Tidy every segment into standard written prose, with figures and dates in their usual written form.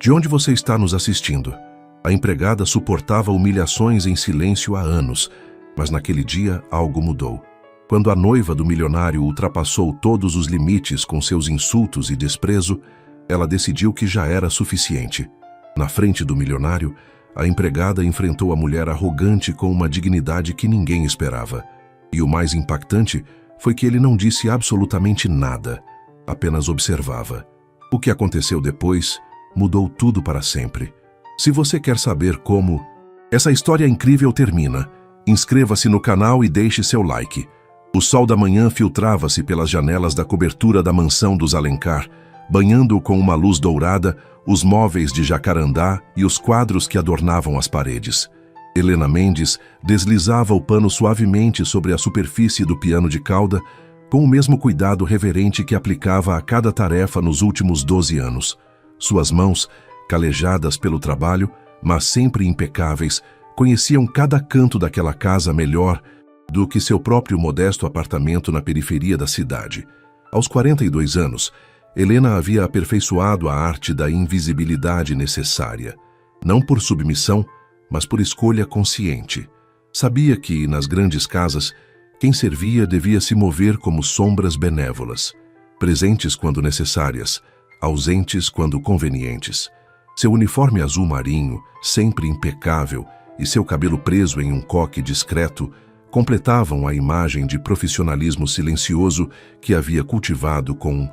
De onde você está nos assistindo? A empregada suportava humilhações em silêncio há anos, mas naquele dia algo mudou. Quando a noiva do milionário ultrapassou todos os limites com seus insultos e desprezo, ela decidiu que já era suficiente. Na frente do milionário, a empregada enfrentou a mulher arrogante com uma dignidade que ninguém esperava. E o mais impactante foi que ele não disse absolutamente nada, apenas observava. O que aconteceu depois mudou tudo para sempre. Se você quer saber como essa história incrível termina, inscreva-se no canal e deixe seu like. O sol da manhã filtrava-se pelas janelas da cobertura da mansão dos Alencar, banhando com uma luz dourada os móveis de jacarandá e os quadros que adornavam as paredes. Helena Mendes deslizava o pano suavemente sobre a superfície do piano de cauda, com o mesmo cuidado reverente que aplicava a cada tarefa nos últimos 12 anos. Suas mãos, calejadas pelo trabalho, mas sempre impecáveis, conheciam cada canto daquela casa melhor do que seu próprio modesto apartamento na periferia da cidade. Aos 42 anos, Helena havia aperfeiçoado a arte da invisibilidade necessária, não por submissão, mas por escolha consciente. Sabia que, nas grandes casas, quem servia devia se mover como sombras benévolas, presentes quando necessárias, ausentes quando convenientes. Seu uniforme azul marinho, sempre impecável, e seu cabelo preso em um coque discreto, completavam a imagem de profissionalismo silencioso que havia cultivado com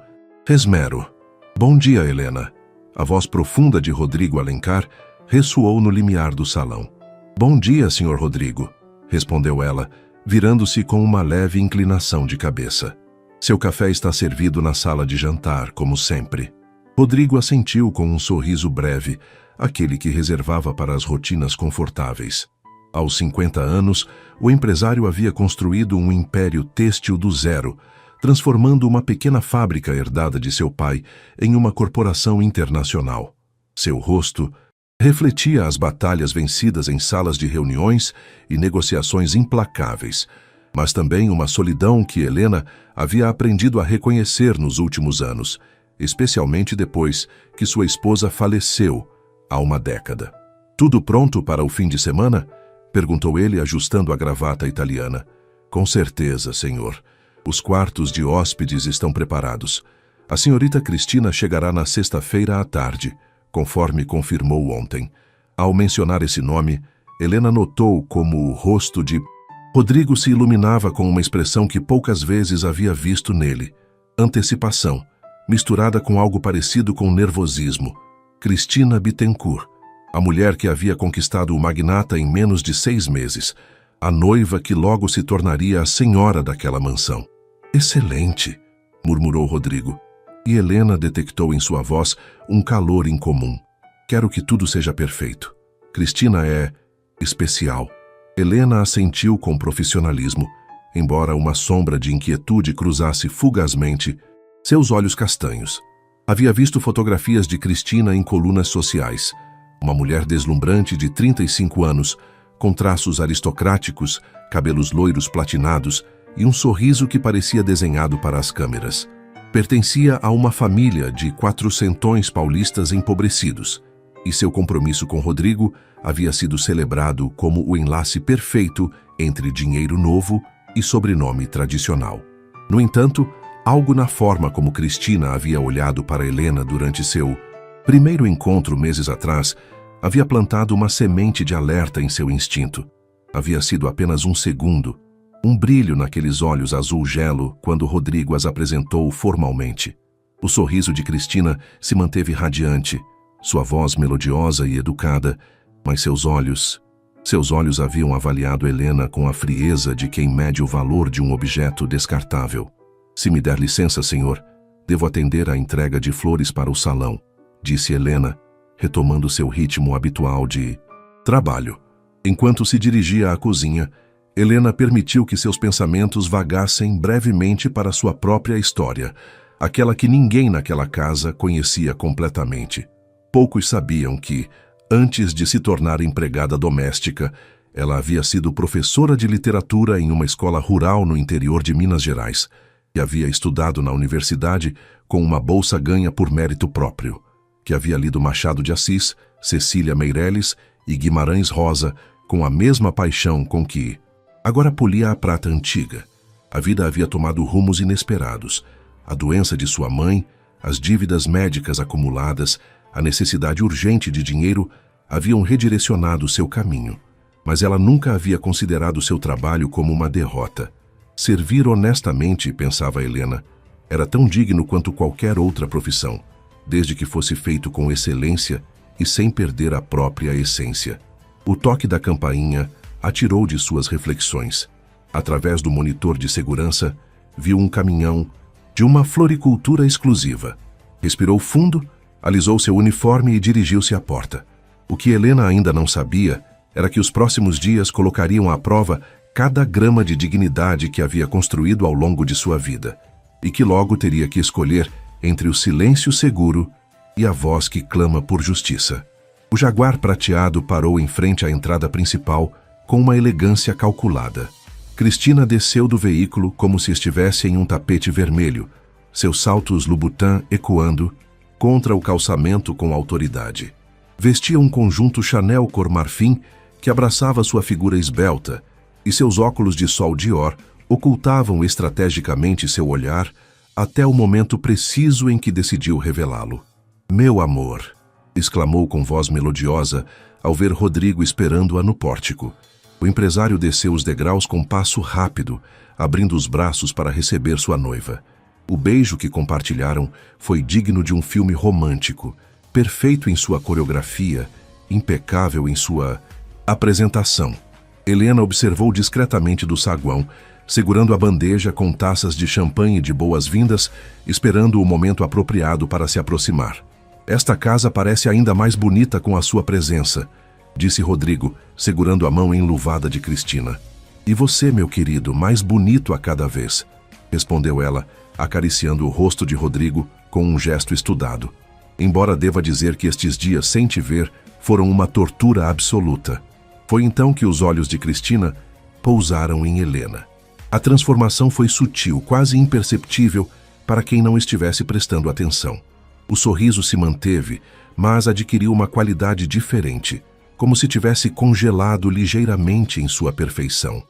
esmero. Bom dia, Helena. A voz profunda de Rodrigo Alencar ressoou no limiar do salão. Bom dia, Sr. Rodrigo, respondeu ela, virando-se com uma leve inclinação de cabeça. Seu café está servido na sala de jantar, como sempre. Rodrigo assentiu com um sorriso breve, aquele que reservava para as rotinas confortáveis. Aos 50 anos, o empresário havia construído um império têxtil do zero, transformando uma pequena fábrica herdada de seu pai em uma corporação internacional. Seu rosto refletia as batalhas vencidas em salas de reuniões e negociações implacáveis, mas também uma solidão que Helena havia aprendido a reconhecer nos últimos anos, especialmente depois que sua esposa faleceu há uma década. Tudo pronto para o fim de semana? Perguntou ele, ajustando a gravata italiana. Com certeza, senhor. Os quartos de hóspedes estão preparados. A senhorita Cristina chegará na sexta-feira à tarde, conforme confirmou ontem. Ao mencionar esse nome, Helena notou como o rosto de Rodrigo se iluminava com uma expressão que poucas vezes havia visto nele. Antecipação, misturada com algo parecido com nervosismo. Cristina Bittencourt, a mulher que havia conquistado o magnata em menos de 6 meses, a noiva que logo se tornaria a senhora daquela mansão. Excelente, murmurou Rodrigo, e Helena detectou em sua voz um calor incomum. Quero que tudo seja perfeito. Cristina é especial. Helena assentiu com profissionalismo, embora uma sombra de inquietude cruzasse fugazmente seus olhos castanhos. Havia visto fotografias de Cristina em colunas sociais. Uma mulher deslumbrante de 35 anos, com traços aristocráticos, cabelos loiros platinados e um sorriso que parecia desenhado para as câmeras. Pertencia a uma família de quatrocentões paulistas empobrecidos, e seu compromisso com Rodrigo havia sido celebrado como o enlace perfeito entre dinheiro novo e sobrenome tradicional. No entanto, algo na forma como Cristina havia olhado para Helena durante seu primeiro encontro meses atrás havia plantado uma semente de alerta em seu instinto. Havia sido apenas um segundo, um brilho naqueles olhos azul gelo quando Rodrigo as apresentou formalmente. O sorriso de Cristina se manteve radiante, sua voz melodiosa e educada, mas seus olhos haviam avaliado Helena com a frieza de quem mede o valor de um objeto descartável. Se me der licença, senhor, devo atender à entrega de flores para o salão, disse Helena, retomando seu ritmo habitual de trabalho. Enquanto se dirigia à cozinha, Helena permitiu que seus pensamentos vagassem brevemente para sua própria história, aquela que ninguém naquela casa conhecia completamente. Poucos sabiam que, antes de se tornar empregada doméstica, ela havia sido professora de literatura em uma escola rural no interior de Minas Gerais e havia estudado na universidade com uma bolsa ganha por mérito próprio, que havia lido Machado de Assis, Cecília Meirelles e Guimarães Rosa com a mesma paixão com que agora polia a prata antiga. A vida havia tomado rumos inesperados. A doença de sua mãe, as dívidas médicas acumuladas, a necessidade urgente de dinheiro haviam redirecionado seu caminho. Mas ela nunca havia considerado seu trabalho como uma derrota. Servir honestamente, pensava Helena, era tão digno quanto qualquer outra profissão, desde que fosse feito com excelência e sem perder a própria essência. O toque da campainha a tirou de suas reflexões. Através do monitor de segurança, viu um caminhão de uma floricultura exclusiva. Respirou fundo, alisou seu uniforme e dirigiu-se à porta. O que Helena ainda não sabia era que os próximos dias colocariam à prova cada grama de dignidade que havia construído ao longo de sua vida, e que logo teria que escolher entre o silêncio seguro e a voz que clama por justiça. O Jaguar prateado parou em frente à entrada principal com uma elegância calculada. Cristina desceu do veículo como se estivesse em um tapete vermelho, seus saltos Louboutin ecoando contra o calçamento com autoridade. Vestia um conjunto Chanel cor marfim que abraçava sua figura esbelta, e seus óculos de sol Dior ocultavam estrategicamente seu olhar até o momento preciso em que decidiu revelá-lo. "Meu amor", exclamou com voz melodiosa ao ver Rodrigo esperando-a no pórtico. O empresário desceu os degraus com passo rápido, abrindo os braços para receber sua noiva. O beijo que compartilharam foi digno de um filme romântico, perfeito em sua coreografia, impecável em sua apresentação. Helena observou discretamente do saguão, segurando a bandeja com taças de champanhe de boas-vindas, esperando o momento apropriado para se aproximar. "Esta casa parece ainda mais bonita com a sua presença", disse Rodrigo, segurando a mão enluvada de Cristina. "E você, meu querido, mais bonito a cada vez", respondeu ela, acariciando o rosto de Rodrigo com um gesto estudado. "Embora deva dizer que estes dias sem te ver foram uma tortura absoluta." Foi então que os olhos de Cristina pousaram em Helena. A transformação foi sutil, quase imperceptível para quem não estivesse prestando atenção. O sorriso se manteve, mas adquiriu uma qualidade diferente, como se tivesse congelado ligeiramente em sua perfeição.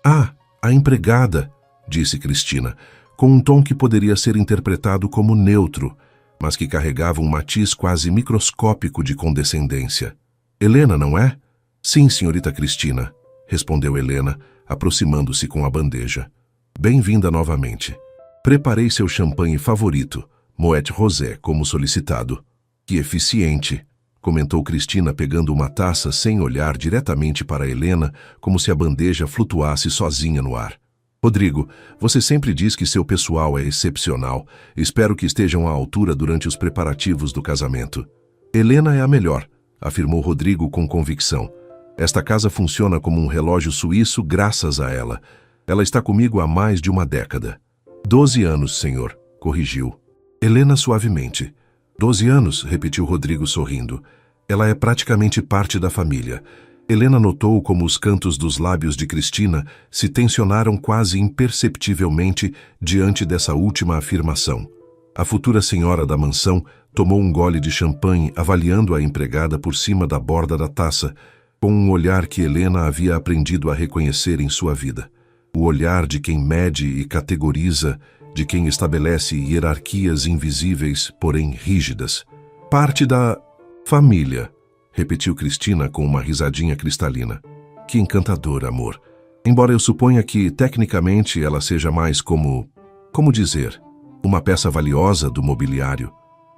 "Ah, a empregada", disse Cristina, com um tom que poderia ser interpretado como neutro, mas que carregava um matiz quase microscópico de condescendência. "Helena, não é?" "Sim, senhorita Cristina", respondeu Helena, aproximando-se com a bandeja. "Bem-vinda novamente. Preparei seu champanhe favorito, Moet Rosé, como solicitado." "Que eficiente", comentou Cristina pegando uma taça sem olhar diretamente para Helena, como se a bandeja flutuasse sozinha no ar. "Rodrigo, você sempre diz que seu pessoal é excepcional. Espero que estejam à altura durante os preparativos do casamento." "Helena é a melhor", afirmou Rodrigo com convicção. "Esta casa funciona como um relógio suíço graças a ela. Ela está comigo há mais de uma década." 12 anos, senhor", corrigiu Helena suavemente. 12 anos, repetiu Rodrigo sorrindo. "Ela é praticamente parte da família." Helena notou como os cantos dos lábios de Cristina se tensionaram quase imperceptivelmente diante dessa última afirmação. A futura senhora da mansão tomou um gole de champanhe, avaliando a empregada por cima da borda da taça, com um olhar que Helena havia aprendido a reconhecer em sua vida. O olhar de quem mede e categoriza, de quem estabelece hierarquias invisíveis, porém rígidas. "Parte da família", repetiu Cristina com uma risadinha cristalina. "Que encantador, amor. Embora eu suponha que, tecnicamente, ela seja mais como dizer, uma peça valiosa do mobiliário.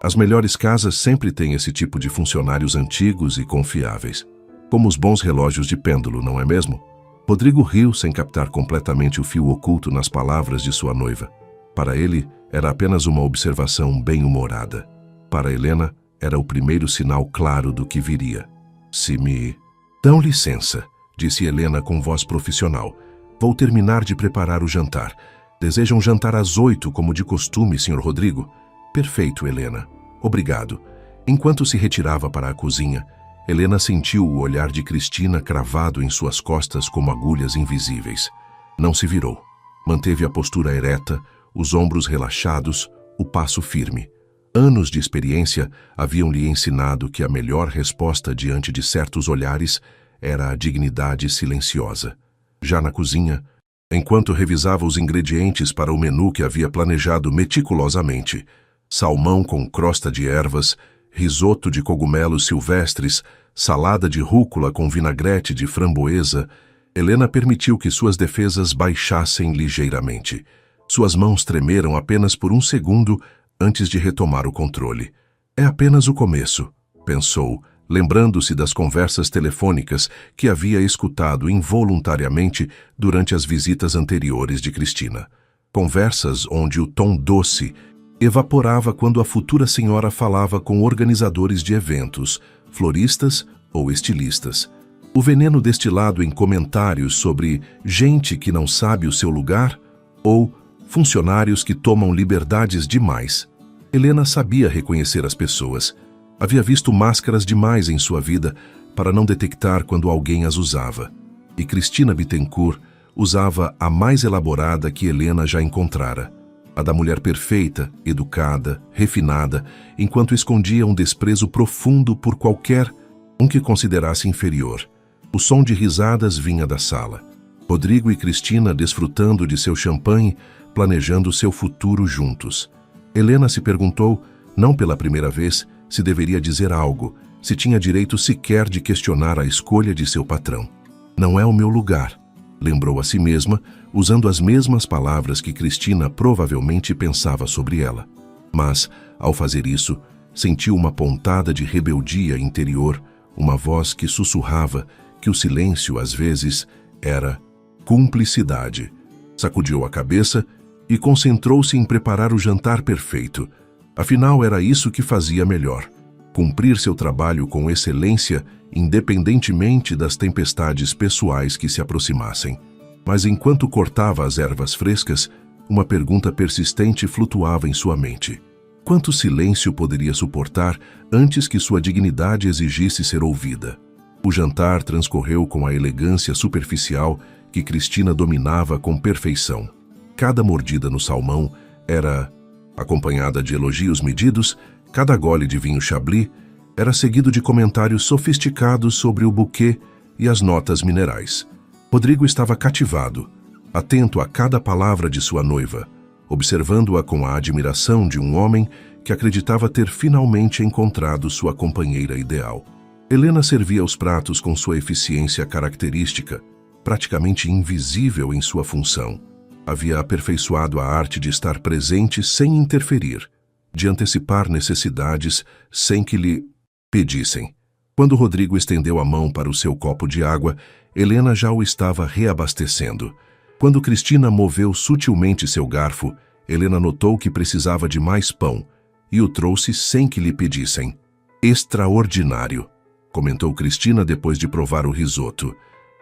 As melhores casas sempre têm esse tipo de funcionários antigos e confiáveis. Como os bons relógios de pêndulo, não é mesmo?" Rodrigo riu sem captar completamente o fio oculto nas palavras de sua noiva. Para ele, era apenas uma observação bem-humorada. Para Helena, era o primeiro sinal claro do que viria. "Se me dão licença", disse Helena com voz profissional. "Vou terminar de preparar o jantar. Desejam jantar às 8, como de costume, Sr. Rodrigo?" "Perfeito, Helena. Obrigado." Enquanto se retirava para a cozinha, Helena sentiu o olhar de Cristina cravado em suas costas como agulhas invisíveis. Não se virou. Manteve a postura ereta, os ombros relaxados, o passo firme. Anos de experiência haviam-lhe ensinado que a melhor resposta diante de certos olhares era a dignidade silenciosa. Já na cozinha, enquanto revisava os ingredientes para o menu que havia planejado meticulosamente, salmão com crosta de ervas, risoto de cogumelos silvestres, salada de rúcula com vinagrete de framboesa, Helena permitiu que suas defesas baixassem ligeiramente. Suas mãos tremeram apenas por um segundo antes de retomar o controle. É apenas o começo, pensou, lembrando-se das conversas telefônicas que havia escutado involuntariamente durante as visitas anteriores de Cristina. Conversas onde o tom doce evaporava quando a futura senhora falava com organizadores de eventos, floristas ou estilistas. O veneno destilado em comentários sobre gente que não sabe o seu lugar ou funcionários que tomam liberdades demais. Helena sabia reconhecer as pessoas. Havia visto máscaras demais em sua vida para não detectar quando alguém as usava. E Cristina Bittencourt usava a mais elaborada que Helena já encontrara. A da mulher perfeita, educada, refinada, enquanto escondia um desprezo profundo por qualquer um que considerasse inferior. O som de risadas vinha da sala. Rodrigo e Cristina desfrutando de seu champanhe, planejando seu futuro juntos. Helena se perguntou, não pela primeira vez, se deveria dizer algo, se tinha direito sequer de questionar a escolha de seu patrão. Não é o meu lugar, lembrou a si mesma, usando as mesmas palavras que Cristina provavelmente pensava sobre ela. Mas, ao fazer isso, sentiu uma pontada de rebeldia interior, uma voz que sussurrava que o silêncio, às vezes, era cumplicidade. Sacudiu a cabeça e concentrou-se em preparar o jantar perfeito. Afinal, era isso que fazia melhor. Cumprir seu trabalho com excelência, independentemente das tempestades pessoais que se aproximassem. Mas enquanto cortava as ervas frescas, uma pergunta persistente flutuava em sua mente. Quanto silêncio poderia suportar antes que sua dignidade exigisse ser ouvida? O jantar transcorreu com a elegância superficial que Cristina dominava com perfeição. Cada mordida no salmão era acompanhada de elogios medidos, cada gole de vinho Chablis era seguido de comentários sofisticados sobre o buquê e as notas minerais. Rodrigo estava cativado, atento a cada palavra de sua noiva, observando-a com a admiração de um homem que acreditava ter finalmente encontrado sua companheira ideal. Helena servia os pratos com sua eficiência característica, praticamente invisível em sua função. Havia aperfeiçoado a arte de estar presente sem interferir, de antecipar necessidades sem que lhe pedissem. Quando Rodrigo estendeu a mão para o seu copo de água, Helena já o estava reabastecendo. Quando Cristina moveu sutilmente seu garfo, Helena notou que precisava de mais pão e o trouxe sem que lhe pedissem. Extraordinário, comentou Cristina depois de provar o risoto.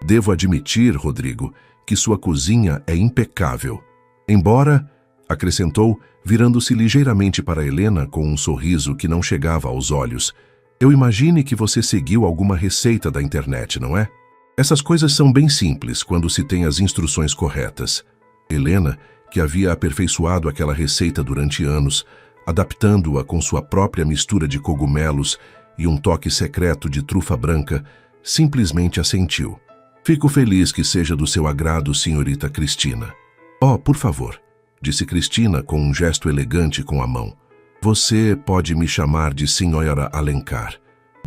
Devo admitir, Rodrigo, que sua cozinha é impecável. Embora, acrescentou, virando-se ligeiramente para Helena com um sorriso que não chegava aos olhos, eu imagine que você seguiu alguma receita da internet, não é? Essas coisas são bem simples quando se tem as instruções corretas. Helena, que havia aperfeiçoado aquela receita durante anos, adaptando-a com sua própria mistura de cogumelos e um toque secreto de trufa branca, simplesmente assentiu. Fico feliz que seja do seu agrado, senhorita Cristina. Oh, por favor, disse Cristina com um gesto elegante com a mão. Você pode me chamar de senhora Alencar.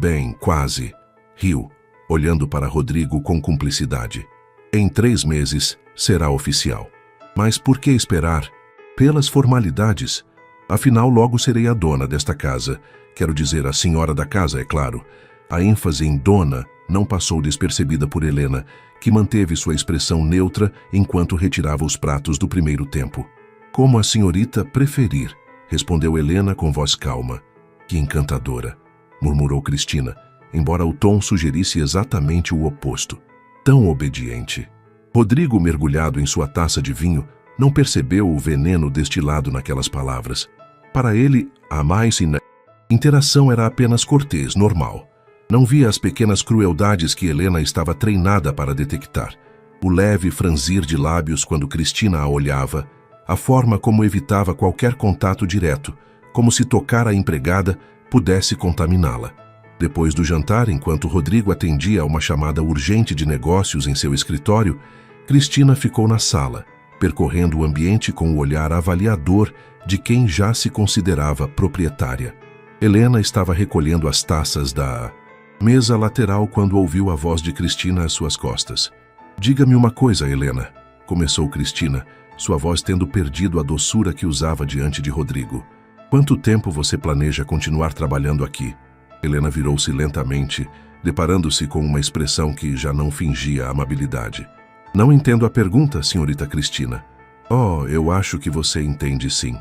Bem, quase, riu, olhando para Rodrigo com cumplicidade. Em 3 meses será oficial. Mas por que esperar? Pelas formalidades. Afinal, logo serei a dona desta casa. Quero dizer, a senhora da casa, é claro. A ênfase em dona não passou despercebida por Helena, que manteve sua expressão neutra enquanto retirava os pratos do primeiro tempo. Como a senhorita preferir, respondeu Helena com voz calma. Que encantadora, murmurou Cristina, embora o tom sugerisse exatamente o oposto. Tão obediente. Rodrigo, mergulhado em sua taça de vinho, não percebeu o veneno destilado naquelas palavras. Para ele, a mais interação era apenas cortês, normal. Não via as pequenas crueldades que Helena estava treinada para detectar. O leve franzir de lábios quando Cristina a olhava, a forma como evitava qualquer contato direto, como se tocar a empregada pudesse contaminá-la. Depois do jantar, enquanto Rodrigo atendia a uma chamada urgente de negócios em seu escritório, Cristina ficou na sala, percorrendo o ambiente com o olhar avaliador de quem já se considerava proprietária. Helena estava recolhendo as taças da mesa lateral quando ouviu a voz de Cristina às suas costas. "Diga-me uma coisa, Helena", começou Cristina, sua voz tendo perdido a doçura que usava diante de Rodrigo. "Quanto tempo você planeja continuar trabalhando aqui?" Helena virou-se lentamente, deparando-se com uma expressão que já não fingia amabilidade. "Não entendo a pergunta, senhorita Cristina." "Oh, eu acho que você entende sim."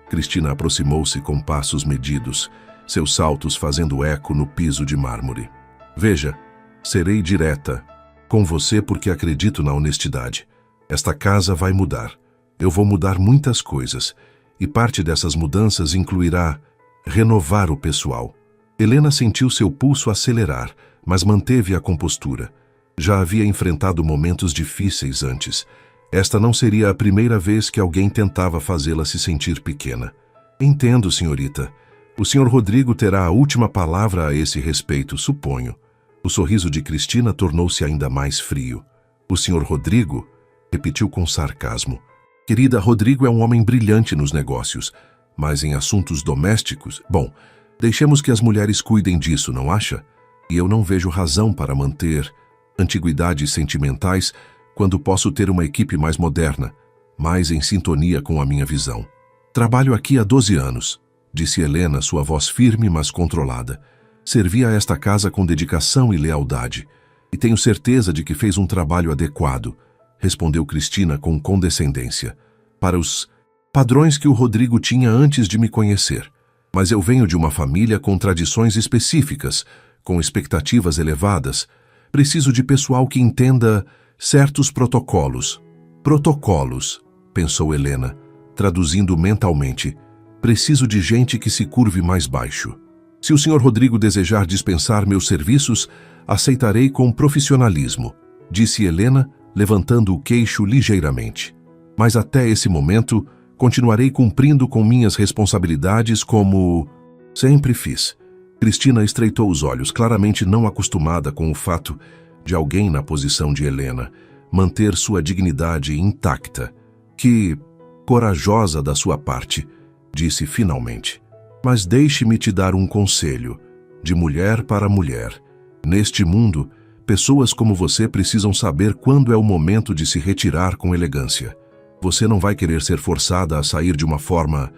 Cristina aproximou-se com passos medidos, seus saltos fazendo eco no piso de mármore. "Veja, serei direta com você porque acredito na honestidade. Esta casa vai mudar. Eu vou mudar muitas coisas, e parte dessas mudanças incluirá renovar o pessoal." Helena sentiu seu pulso acelerar, mas manteve a compostura. Já havia enfrentado momentos difíceis antes. Esta não seria a primeira vez que alguém tentava fazê-la se sentir pequena. "Entendo, senhorita. O senhor Rodrigo terá a última palavra a esse respeito, suponho." O sorriso de Cristina tornou-se ainda mais frio. "O senhor Rodrigo?" repetiu com sarcasmo. "Querida, Rodrigo é um homem brilhante nos negócios, mas em assuntos domésticos... Bom, deixemos que as mulheres cuidem disso, não acha? E eu não vejo razão para manter antiguidades sentimentais quando posso ter uma equipe mais moderna, mais em sintonia com a minha visão." "Trabalho aqui há 12 anos, disse Helena, sua voz firme mas controlada. "Servi a esta casa com dedicação e lealdade, e tenho certeza de que fez um trabalho adequado", respondeu Cristina com condescendência, "para os padrões que o Rodrigo tinha antes de me conhecer. Mas eu venho de uma família com tradições específicas, com expectativas elevadas. Preciso de pessoal que entenda certos protocolos." "Protocolos", pensou Helena, traduzindo mentalmente. "Preciso de gente que se curve mais baixo. Se o senhor Rodrigo desejar dispensar meus serviços, aceitarei com profissionalismo", disse Helena, levantando o queixo ligeiramente. "Mas até esse momento, continuarei cumprindo com minhas responsabilidades como sempre fiz." Cristina estreitou os olhos, claramente não acostumada com o fato de alguém na posição de Helena manter sua dignidade intacta. "Que corajosa da sua parte", disse finalmente. "Mas deixe-me te dar um conselho, de mulher para mulher. Neste mundo, pessoas como você precisam saber quando é o momento de se retirar com elegância. Você não vai querer ser forçada a sair de uma forma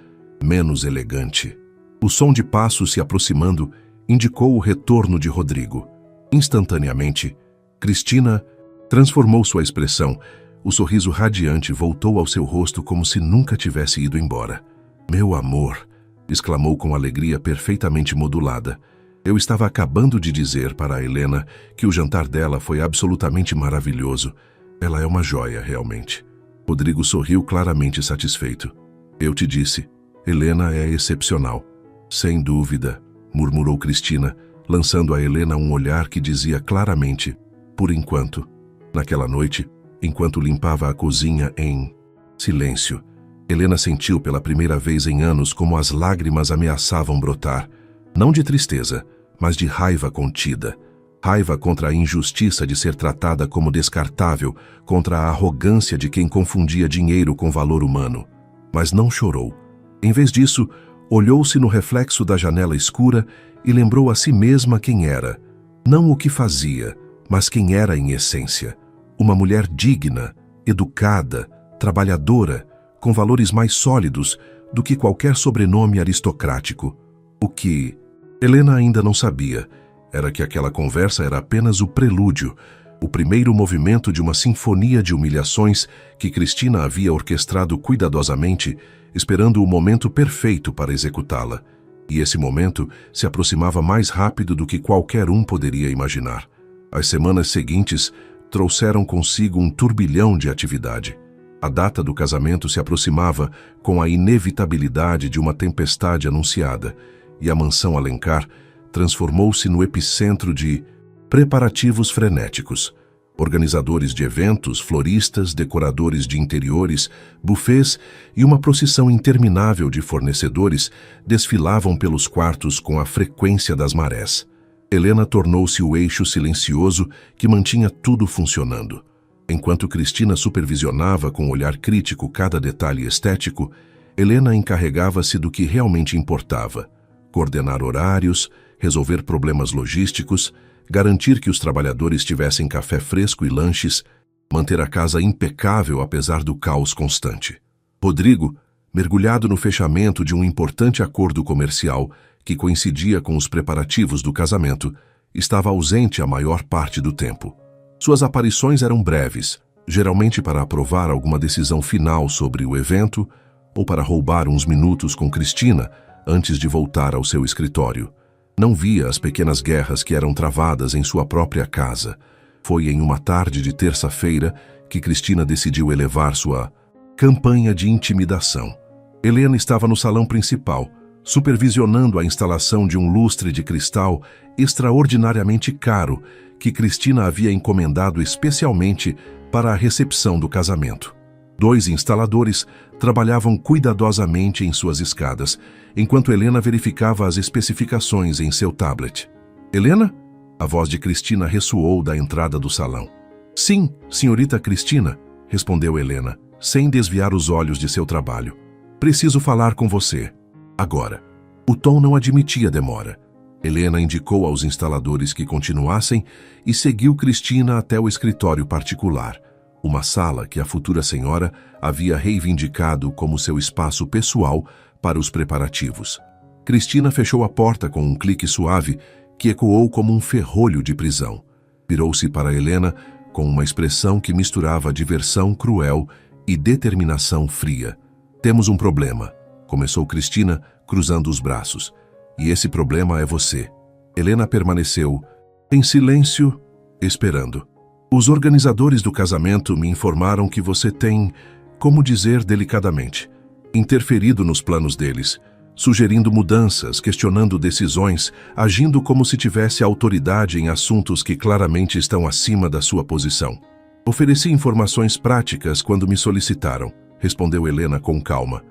menos elegante." O som de passos se aproximando indicou o retorno de Rodrigo. Instantaneamente, Cristina transformou sua expressão. O sorriso radiante voltou ao seu rosto como se nunca tivesse ido embora. "Meu amor", exclamou com alegria perfeitamente modulada. "Eu estava acabando de dizer para a Helena que o jantar dela foi absolutamente maravilhoso. Ela é uma joia, realmente." Rodrigo sorriu claramente satisfeito. "Eu te disse, Helena é excepcional." "Sem dúvida", murmurou Cristina, lançando a Helena um olhar que dizia claramente, "por enquanto." Naquela noite, enquanto limpava a cozinha em silêncio, Helena sentiu pela primeira vez em anos como as lágrimas ameaçavam brotar, não de tristeza, mas de raiva contida. Raiva contra a injustiça de ser tratada como descartável, contra a arrogância de quem confundia dinheiro com valor humano. Mas não chorou. Em vez disso, olhou-se no reflexo da janela escura e lembrou a si mesma quem era. Não o que fazia, mas quem era em essência. Uma mulher digna, educada, trabalhadora, com valores mais sólidos do que qualquer sobrenome aristocrático. O que Helena ainda não sabia era que aquela conversa era apenas o prelúdio, o primeiro movimento de uma sinfonia de humilhações que Cristina havia orquestrado cuidadosamente, esperando o momento perfeito para executá-la. E esse momento se aproximava mais rápido do que qualquer um poderia imaginar. As semanas seguintes trouxeram consigo um turbilhão de atividade. A data do casamento se aproximava com a inevitabilidade de uma tempestade anunciada, e a mansão Alencar transformou-se no epicentro de preparativos frenéticos. Organizadores de eventos, floristas, decoradores de interiores, buffets e uma procissão interminável de fornecedores desfilavam pelos quartos com a frequência das marés. Helena tornou-se o eixo silencioso que mantinha tudo funcionando. Enquanto Cristina supervisionava com olhar crítico cada detalhe estético, Helena encarregava-se do que realmente importava: coordenar horários, resolver problemas logísticos, garantir que os trabalhadores tivessem café fresco e lanches, manter a casa impecável apesar do caos constante. Rodrigo, mergulhado no fechamento de um importante acordo comercial que coincidia com os preparativos do casamento, estava ausente a maior parte do tempo. Suas aparições eram breves, geralmente para aprovar alguma decisão final sobre o evento ou para roubar uns minutos com Cristina antes de voltar ao seu escritório. Não via as pequenas guerras que eram travadas em sua própria casa. Foi em uma tarde de terça-feira que Cristina decidiu elevar sua campanha de intimidação. Helena estava no salão principal, supervisionando a instalação de um lustre de cristal extraordinariamente caro que Cristina havia encomendado especialmente para a recepção do casamento. 2 instaladores trabalhavam cuidadosamente em suas escadas, enquanto Helena verificava as especificações em seu tablet. "Helena?" A voz de Cristina ressoou da entrada do salão. "Sim, senhorita Cristina", respondeu Helena, sem desviar os olhos de seu trabalho. "Preciso falar com você. Agora." O tom não admitia demora. Helena indicou aos instaladores que continuassem e seguiu Cristina até o escritório particular, uma sala que a futura senhora havia reivindicado como seu espaço pessoal para os preparativos. Cristina fechou a porta com um clique suave que ecoou como um ferrolho de prisão. Virou-se para Helena com uma expressão que misturava diversão cruel e determinação fria. "Temos um problema", começou Cristina, cruzando os braços. "E esse problema é você." Helena permaneceu em silêncio, esperando. "Os organizadores do casamento me informaram que você tem, como dizer delicadamente, interferido nos planos deles, sugerindo mudanças, questionando decisões, agindo como se tivesse autoridade em assuntos que claramente estão acima da sua posição." "Ofereci informações práticas quando me solicitaram", respondeu Helena com calma.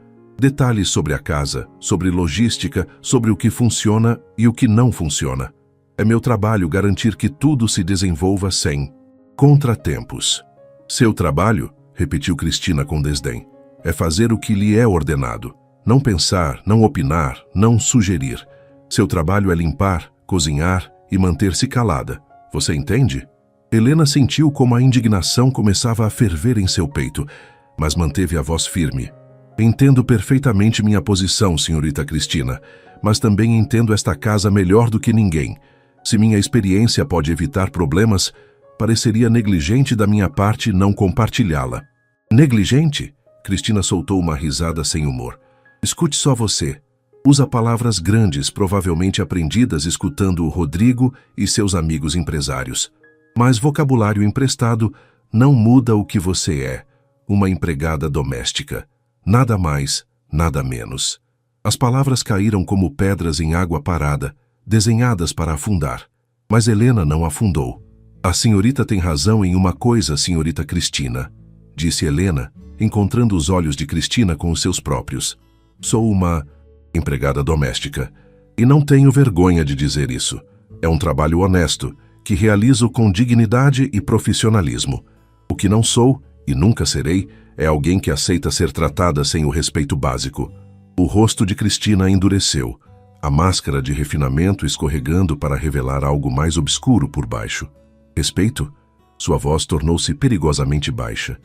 "Detalhes sobre a casa, sobre logística, sobre o que funciona e o que não funciona. É meu trabalho garantir que tudo se desenvolva sem contratempos." "Seu trabalho?", repetiu Cristina com desdém. "É fazer o que lhe é ordenado. Não pensar, não opinar, não sugerir. Seu trabalho é limpar, cozinhar e manter-se calada. Você entende?" Helena sentiu como a indignação começava a ferver em seu peito, mas manteve a voz firme. "Entendo perfeitamente minha posição, senhorita Cristina, mas também entendo esta casa melhor do que ninguém. Se minha experiência pode evitar problemas, pareceria negligente da minha parte não compartilhá-la." "Negligente?", Cristina soltou uma risada sem humor. "Escute só você. Usa palavras grandes, provavelmente aprendidas escutando o Rodrigo e seus amigos empresários. Mas vocabulário emprestado não muda o que você é, uma empregada doméstica. Nada mais, nada menos." As palavras caíram como pedras em água parada, desenhadas para afundar. Mas Helena não afundou. "A senhorita tem razão em uma coisa, senhorita Cristina", disse Helena, encontrando os olhos de Cristina com os seus próprios. "Sou uma empregada doméstica, e não tenho vergonha de dizer isso. É um trabalho honesto, que realizo com dignidade e profissionalismo. O que não sou, e nunca serei, é alguém que aceita ser tratada sem o respeito básico." O rosto de Cristina endureceu, a máscara de refinamento escorregando para revelar algo mais obscuro por baixo. "Respeito?" Sua voz tornou-se perigosamente baixa.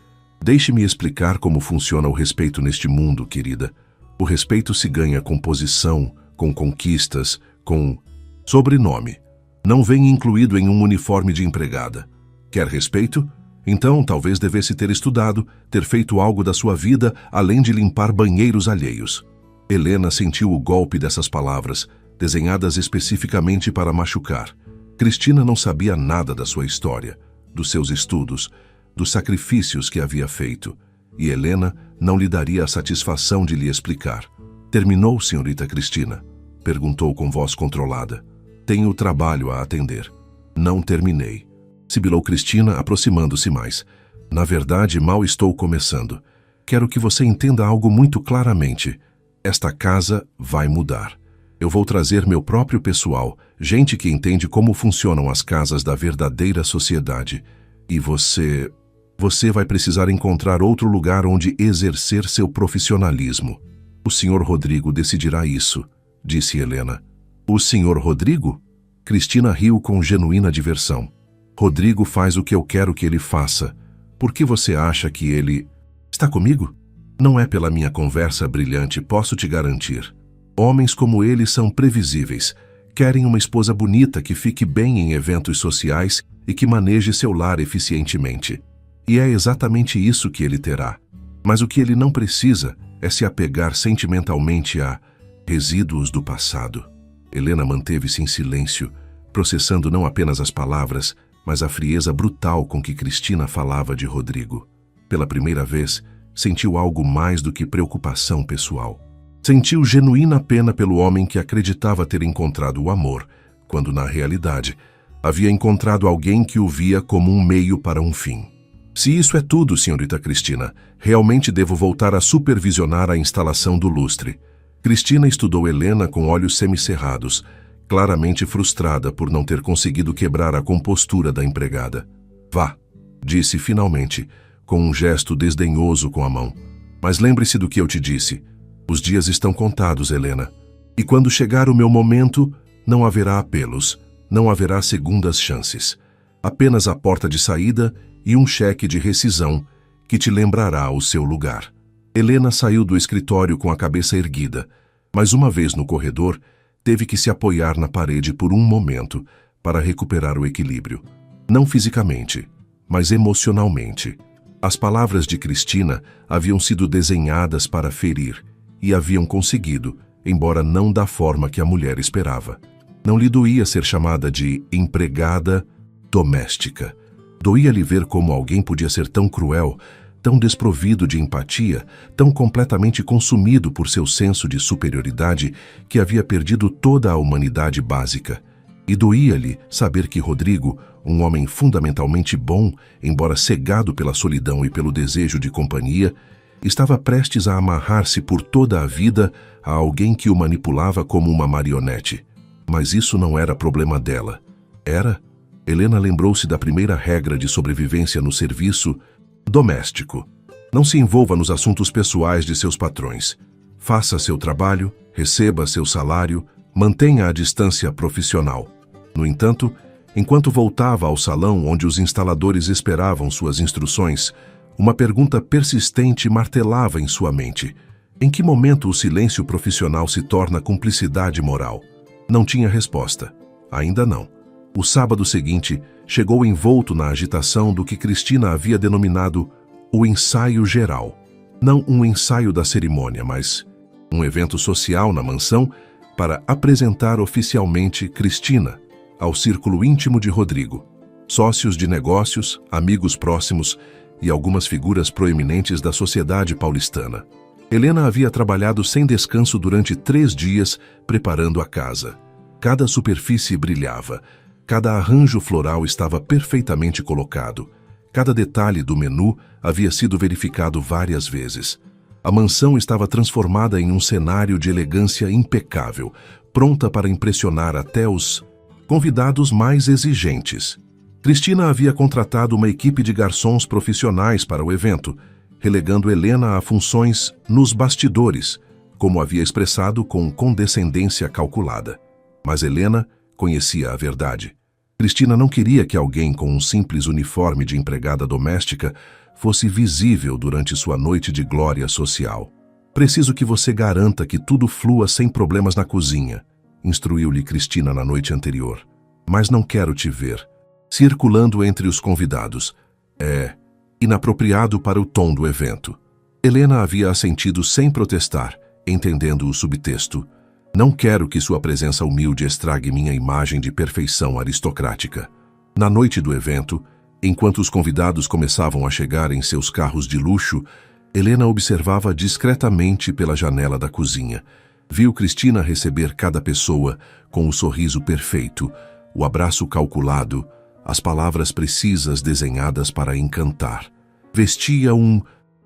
"Deixe-me explicar como funciona o respeito neste mundo, querida. O respeito se ganha com posição, com conquistas, com sobrenome. Não vem incluído em um uniforme de empregada. Quer respeito? Então talvez devesse ter estudado, ter feito algo da sua vida além de limpar banheiros alheios." Helena sentiu o golpe dessas palavras, desenhadas especificamente para machucar. Cristina não sabia nada da sua história, dos seus estudos, dos sacrifícios que havia feito, e Helena não lhe daria a satisfação de lhe explicar. "Terminou, senhorita Cristina?", perguntou com voz controlada. "Tenho trabalho a atender." "Não terminei." sibilou Cristina, aproximando-se mais. Na verdade, mal estou começando. Quero que você entenda algo muito claramente. Esta casa vai mudar. Eu vou trazer meu próprio pessoal, gente que entende como funcionam as casas da verdadeira sociedade. E você vai precisar encontrar outro lugar onde exercer seu profissionalismo. O Sr. Rodrigo decidirá isso, disse Helena. O Sr. Rodrigo? Cristina riu com genuína diversão. Rodrigo faz o que eu quero que ele faça. Por que você acha que ele... Está comigo? Não é pela minha conversa brilhante, posso te garantir. Homens como ele são previsíveis. Querem uma esposa bonita que fique bem em eventos sociais e que maneje seu lar eficientemente. E é exatamente isso que ele terá. Mas o que ele não precisa é se apegar sentimentalmente a resíduos do passado. Helena manteve-se em silêncio, processando não apenas as palavras, mas a frieza brutal com que Cristina falava de Rodrigo. Pela primeira vez, sentiu algo mais do que preocupação pessoal. Sentiu genuína pena pelo homem que acreditava ter encontrado o amor, quando, na realidade, havia encontrado alguém que o via como um meio para um fim. Se isso é tudo, senhorita Cristina, realmente devo voltar a supervisionar a instalação do lustre. Cristina estudou Helena com olhos semicerrados, claramente frustrada por não ter conseguido quebrar a compostura da empregada. Vá, disse finalmente, com um gesto desdenhoso com a mão. Mas lembre-se do que eu te disse. Os dias estão contados, Helena. E quando chegar o meu momento, não haverá apelos, não haverá segundas chances. Apenas a porta de saída e um cheque de rescisão que te lembrará o seu lugar. Helena saiu do escritório com a cabeça erguida, mas uma vez no corredor, teve que se apoiar na parede por um momento para recuperar o equilíbrio. Não fisicamente, mas emocionalmente. As palavras de Cristina haviam sido desenhadas para ferir e haviam conseguido, embora não da forma que a mulher esperava. Não lhe doía ser chamada de empregada doméstica. Doía-lhe ver como alguém podia ser tão cruel, tão desprovido de empatia, tão completamente consumido por seu senso de superioridade que havia perdido toda a humanidade básica. E doía-lhe saber que Rodrigo, um homem fundamentalmente bom, embora cegado pela solidão e pelo desejo de companhia, estava prestes a amarrar-se por toda a vida a alguém que o manipulava como uma marionete. Mas isso não era problema dela. Era? Helena lembrou-se da primeira regra de sobrevivência no serviço doméstico. Não se envolva nos assuntos pessoais de seus patrões. Faça seu trabalho, receba seu salário, mantenha a distância profissional. No entanto, enquanto voltava ao salão onde os instaladores esperavam suas instruções, uma pergunta persistente martelava em sua mente. Em que momento o silêncio profissional se torna cumplicidade moral? Não tinha resposta. Ainda não. O sábado seguinte chegou envolto na agitação do que Cristina havia denominado o ensaio geral. Não um ensaio da cerimônia, mas um evento social na mansão para apresentar oficialmente Cristina ao círculo íntimo de Rodrigo, sócios de negócios, amigos próximos e algumas figuras proeminentes da sociedade paulistana. Helena havia trabalhado sem descanso durante 3 dias preparando a casa. Cada superfície brilhava, cada arranjo floral estava perfeitamente colocado, cada detalhe do menu havia sido verificado várias vezes. A mansão estava transformada em um cenário de elegância impecável, pronta para impressionar até os convidados mais exigentes. Cristina havia contratado uma equipe de garçons profissionais para o evento, relegando Helena a funções nos bastidores, como havia expressado com condescendência calculada. Mas Helena conhecia a verdade. Cristina não queria que alguém com um simples uniforme de empregada doméstica fosse visível durante sua noite de glória social. Preciso que você garanta que tudo flua sem problemas na cozinha, instruiu-lhe Cristina na noite anterior. Mas não quero te ver circulando entre os convidados. É inapropriado para o tom do evento. Helena havia assentido sem protestar, entendendo o subtexto. Não quero que sua presença humilde estrague minha imagem de perfeição aristocrática. Na noite do evento, enquanto os convidados começavam a chegar em seus carros de luxo, Helena observava discretamente pela janela da cozinha. Viu Cristina receber cada pessoa com o sorriso perfeito, o abraço calculado, as palavras precisas desenhadas para encantar. Vestia um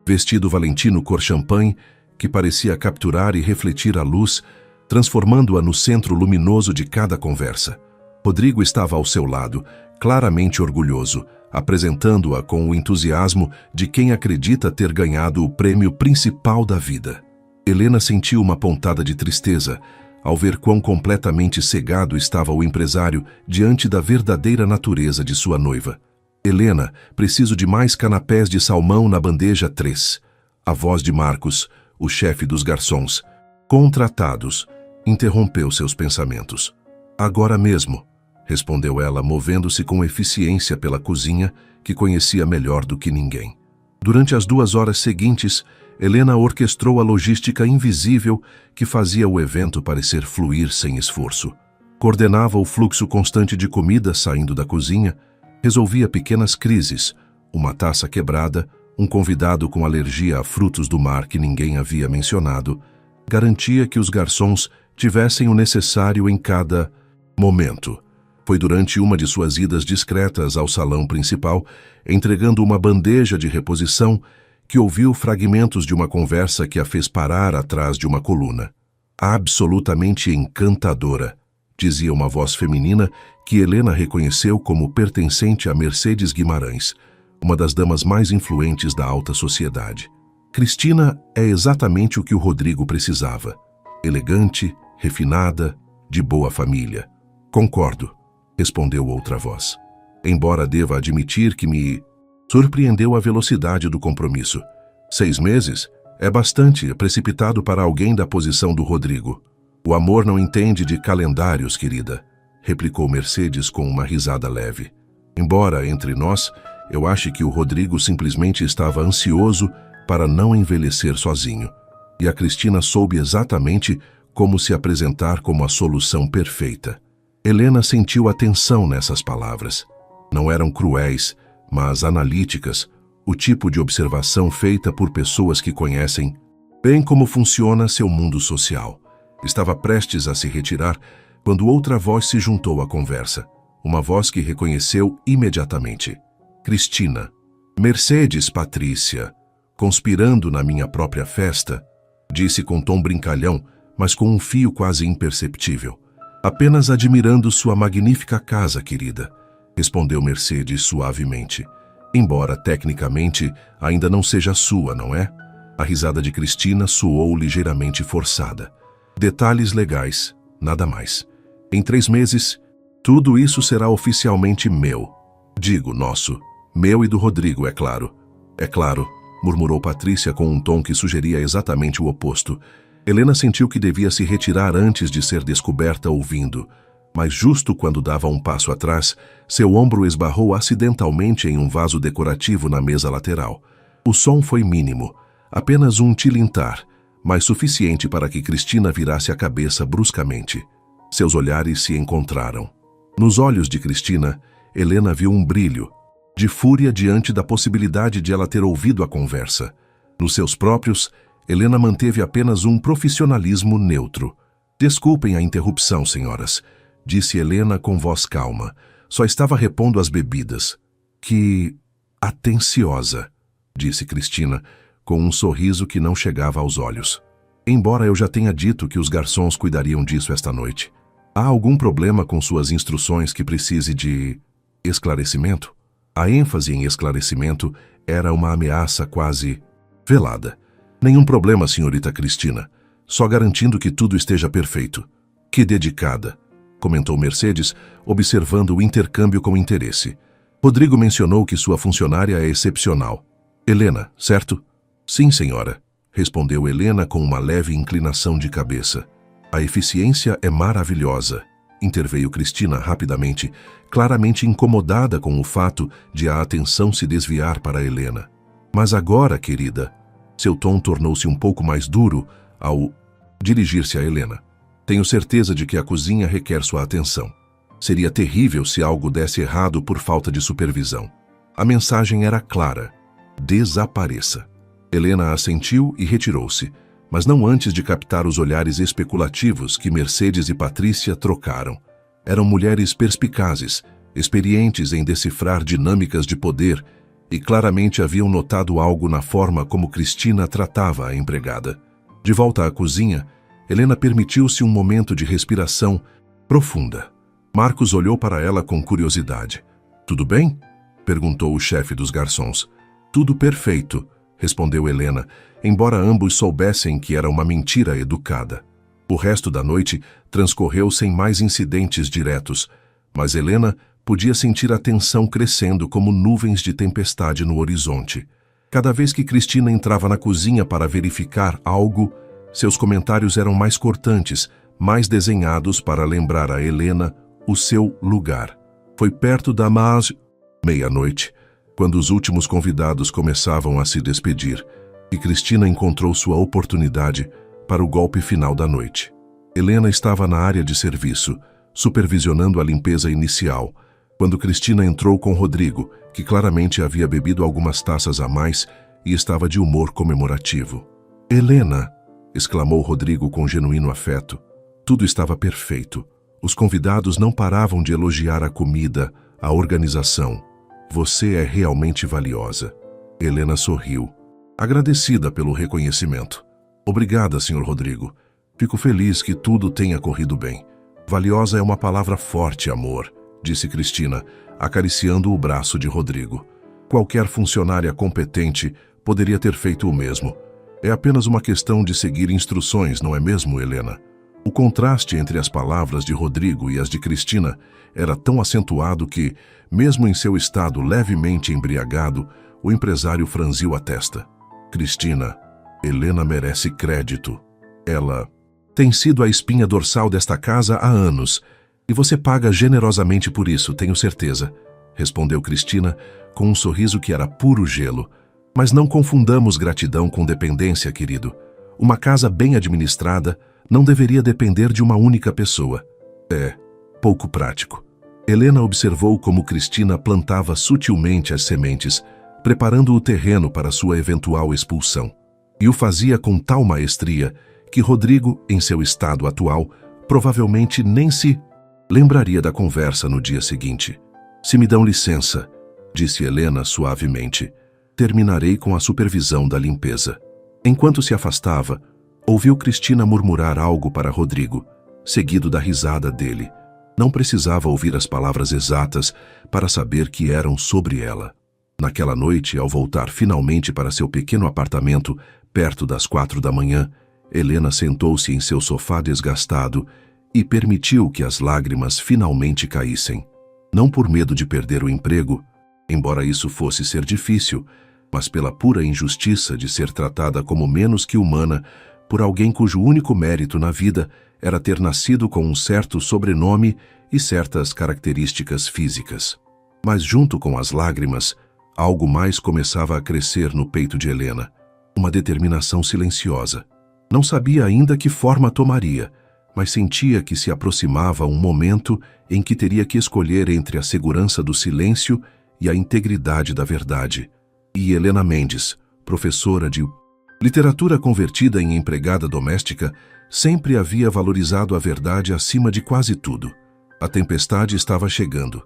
vestido valentino cor champanhe que parecia capturar e refletir a luz, transformando-a no centro luminoso de cada conversa. Rodrigo estava ao seu lado, claramente orgulhoso, apresentando-a com o entusiasmo de quem acredita ter ganhado o prêmio principal da vida. Helena sentiu uma pontada de tristeza ao ver quão completamente cegado estava o empresário diante da verdadeira natureza de sua noiva. Helena, preciso de mais canapés de salmão na bandeja 3. A voz de Marcos, o chefe dos garçons, contratados, interrompeu seus pensamentos. Agora mesmo, respondeu ela, movendo-se com eficiência pela cozinha, que conhecia melhor do que ninguém. Durante as 2 horas seguintes, Helena orquestrou a logística invisível que fazia o evento parecer fluir sem esforço. Coordenava o fluxo constante de comida saindo da cozinha, resolvia pequenas crises, uma taça quebrada, um convidado com alergia a frutos do mar que ninguém havia mencionado, garantia que os garçons tivessem o necessário em cada momento. Foi durante uma de suas idas discretas ao salão principal, entregando uma bandeja de reposição, que ouviu fragmentos de uma conversa que a fez parar atrás de uma coluna. Absolutamente encantadora, dizia uma voz feminina que Helena reconheceu como pertencente a Mercedes Guimarães, uma das damas mais influentes da alta sociedade. Cristina é exatamente o que o Rodrigo precisava. Elegante, refinada, de boa família. Concordo, respondeu outra voz. Embora deva admitir que me surpreendeu a velocidade do compromisso. 6 meses é bastante precipitado para alguém da posição do Rodrigo. O amor não entende de calendários, querida, replicou Mercedes com uma risada leve. Embora, entre nós, eu ache que o Rodrigo simplesmente estava ansioso para não envelhecer sozinho. E a Cristina soube exatamente como se apresentar como a solução perfeita. Helena sentiu a tensão nessas palavras. Não eram cruéis, mas analíticas, o tipo de observação feita por pessoas que conhecem bem como funciona seu mundo social. Estava prestes a se retirar quando outra voz se juntou à conversa, uma voz que reconheceu imediatamente. Cristina. Mercedes, Patrícia, conspirando na minha própria festa, disse com tom brincalhão, mas com um fio quase imperceptível. Apenas admirando sua magnífica casa, querida, respondeu Mercedes suavemente. Embora, tecnicamente, ainda não seja sua, não é? A risada de Cristina soou ligeiramente forçada. Detalhes legais, nada mais. Em 3 meses, tudo isso será oficialmente meu. Digo, nosso. Meu e do Rodrigo, é claro. É claro, murmurou Patrícia com um tom que sugeria exatamente o oposto. Helena sentiu que devia se retirar antes de ser descoberta ouvindo. Mas justo quando dava um passo atrás, seu ombro esbarrou acidentalmente em um vaso decorativo na mesa lateral. O som foi mínimo, apenas um tilintar, mas suficiente para que Cristina virasse a cabeça bruscamente. Seus olhares se encontraram. Nos olhos de Cristina, Helena viu um brilho, de fúria diante da possibilidade de ela ter ouvido a conversa. Nos seus próprios, Helena manteve apenas um profissionalismo neutro. Desculpem a interrupção, senhoras, disse Helena com voz calma. Só estava repondo as bebidas. Que atenciosa, disse Cristina, com um sorriso que não chegava aos olhos. Embora eu já tenha dito que os garçons cuidariam disso esta noite. Há algum problema com suas instruções que precise de esclarecimento? A ênfase em esclarecimento era uma ameaça quase velada. Nenhum problema, senhorita Cristina. Só garantindo que tudo esteja perfeito. Que dedicada, comentou Mercedes, observando o intercâmbio com interesse. Rodrigo mencionou que sua funcionária é excepcional. Helena, certo? Sim, senhora, respondeu Helena com uma leve inclinação de cabeça. A eficiência é maravilhosa, interveio Cristina rapidamente, claramente incomodada com o fato de a atenção se desviar para Helena. Mas agora, querida, seu tom tornou-se um pouco mais duro ao dirigir-se a Helena. Tenho certeza de que a cozinha requer sua atenção. Seria terrível se algo desse errado por falta de supervisão. A mensagem era clara. Desapareça. Helena assentiu e retirou-se, mas não antes de captar os olhares especulativos que Mercedes e Patrícia trocaram. Eram mulheres perspicazes, experientes em decifrar dinâmicas de poder, e claramente haviam notado algo na forma como Cristina tratava a empregada. De volta à cozinha, Helena permitiu-se um momento de respiração profunda. Marcos olhou para ela com curiosidade. "Tudo bem?" perguntou o chefe dos garçons. "Tudo perfeito", respondeu Helena, embora ambos soubessem que era uma mentira educada. O resto da noite transcorreu sem mais incidentes diretos, mas Helena podia sentir a tensão crescendo como nuvens de tempestade no horizonte. Cada vez que Cristina entrava na cozinha para verificar algo, seus comentários eram mais cortantes, mais desenhados para lembrar a Helena o seu lugar. Foi perto da meia-noite, quando os últimos convidados começavam a se despedir, e Cristina encontrou sua oportunidade para o golpe final da noite. Helena estava na área de serviço, supervisionando a limpeza inicial, quando Cristina entrou com Rodrigo, que claramente havia bebido algumas taças a mais e estava de humor comemorativo. "Helena!" exclamou Rodrigo com genuíno afeto. Tudo estava perfeito. Os convidados não paravam de elogiar a comida, a organização. "Você é realmente valiosa." Helena sorriu, agradecida pelo reconhecimento. "Obrigada, Sr. Rodrigo. Fico feliz que tudo tenha corrido bem." "Valiosa é uma palavra forte, amor", disse Cristina, acariciando o braço de Rodrigo. "Qualquer funcionária competente poderia ter feito o mesmo. É apenas uma questão de seguir instruções, não é mesmo, Helena?" O contraste entre as palavras de Rodrigo e as de Cristina era tão acentuado que, mesmo em seu estado levemente embriagado, o empresário franziu a testa. "Cristina, Helena merece crédito. Ela tem sido a espinha dorsal desta casa há anos, e você paga generosamente por isso, tenho certeza", respondeu Cristina com um sorriso que era puro gelo. "Mas não confundamos gratidão com dependência, querido. Uma casa bem administrada não deveria depender de uma única pessoa. É pouco prático." Helena observou como Cristina plantava sutilmente as sementes, preparando o terreno para sua eventual expulsão. E o fazia com tal maestria que Rodrigo, em seu estado atual, provavelmente nem se lembraria da conversa no dia seguinte. "Se me dão licença", disse Helena suavemente, "terminarei com a supervisão da limpeza." Enquanto se afastava, ouviu Cristina murmurar algo para Rodrigo, seguido da risada dele. Não precisava ouvir as palavras exatas para saber que eram sobre ela. Naquela noite, ao voltar finalmente para seu pequeno apartamento, perto das 4 da manhã, Helena sentou-se em seu sofá desgastado e permitiu que as lágrimas finalmente caíssem. Não por medo de perder o emprego, embora isso fosse ser difícil, mas pela pura injustiça de ser tratada como menos que humana por alguém cujo único mérito na vida era ter nascido com um certo sobrenome e certas características físicas. Mas junto com as lágrimas, algo mais começava a crescer no peito de Helena, uma determinação silenciosa. Não sabia ainda que forma tomaria, mas sentia que se aproximava um momento em que teria que escolher entre a segurança do silêncio e a integridade da verdade. E Helena Mendes, professora de literatura convertida em empregada doméstica, sempre havia valorizado a verdade acima de quase tudo. A tempestade estava chegando,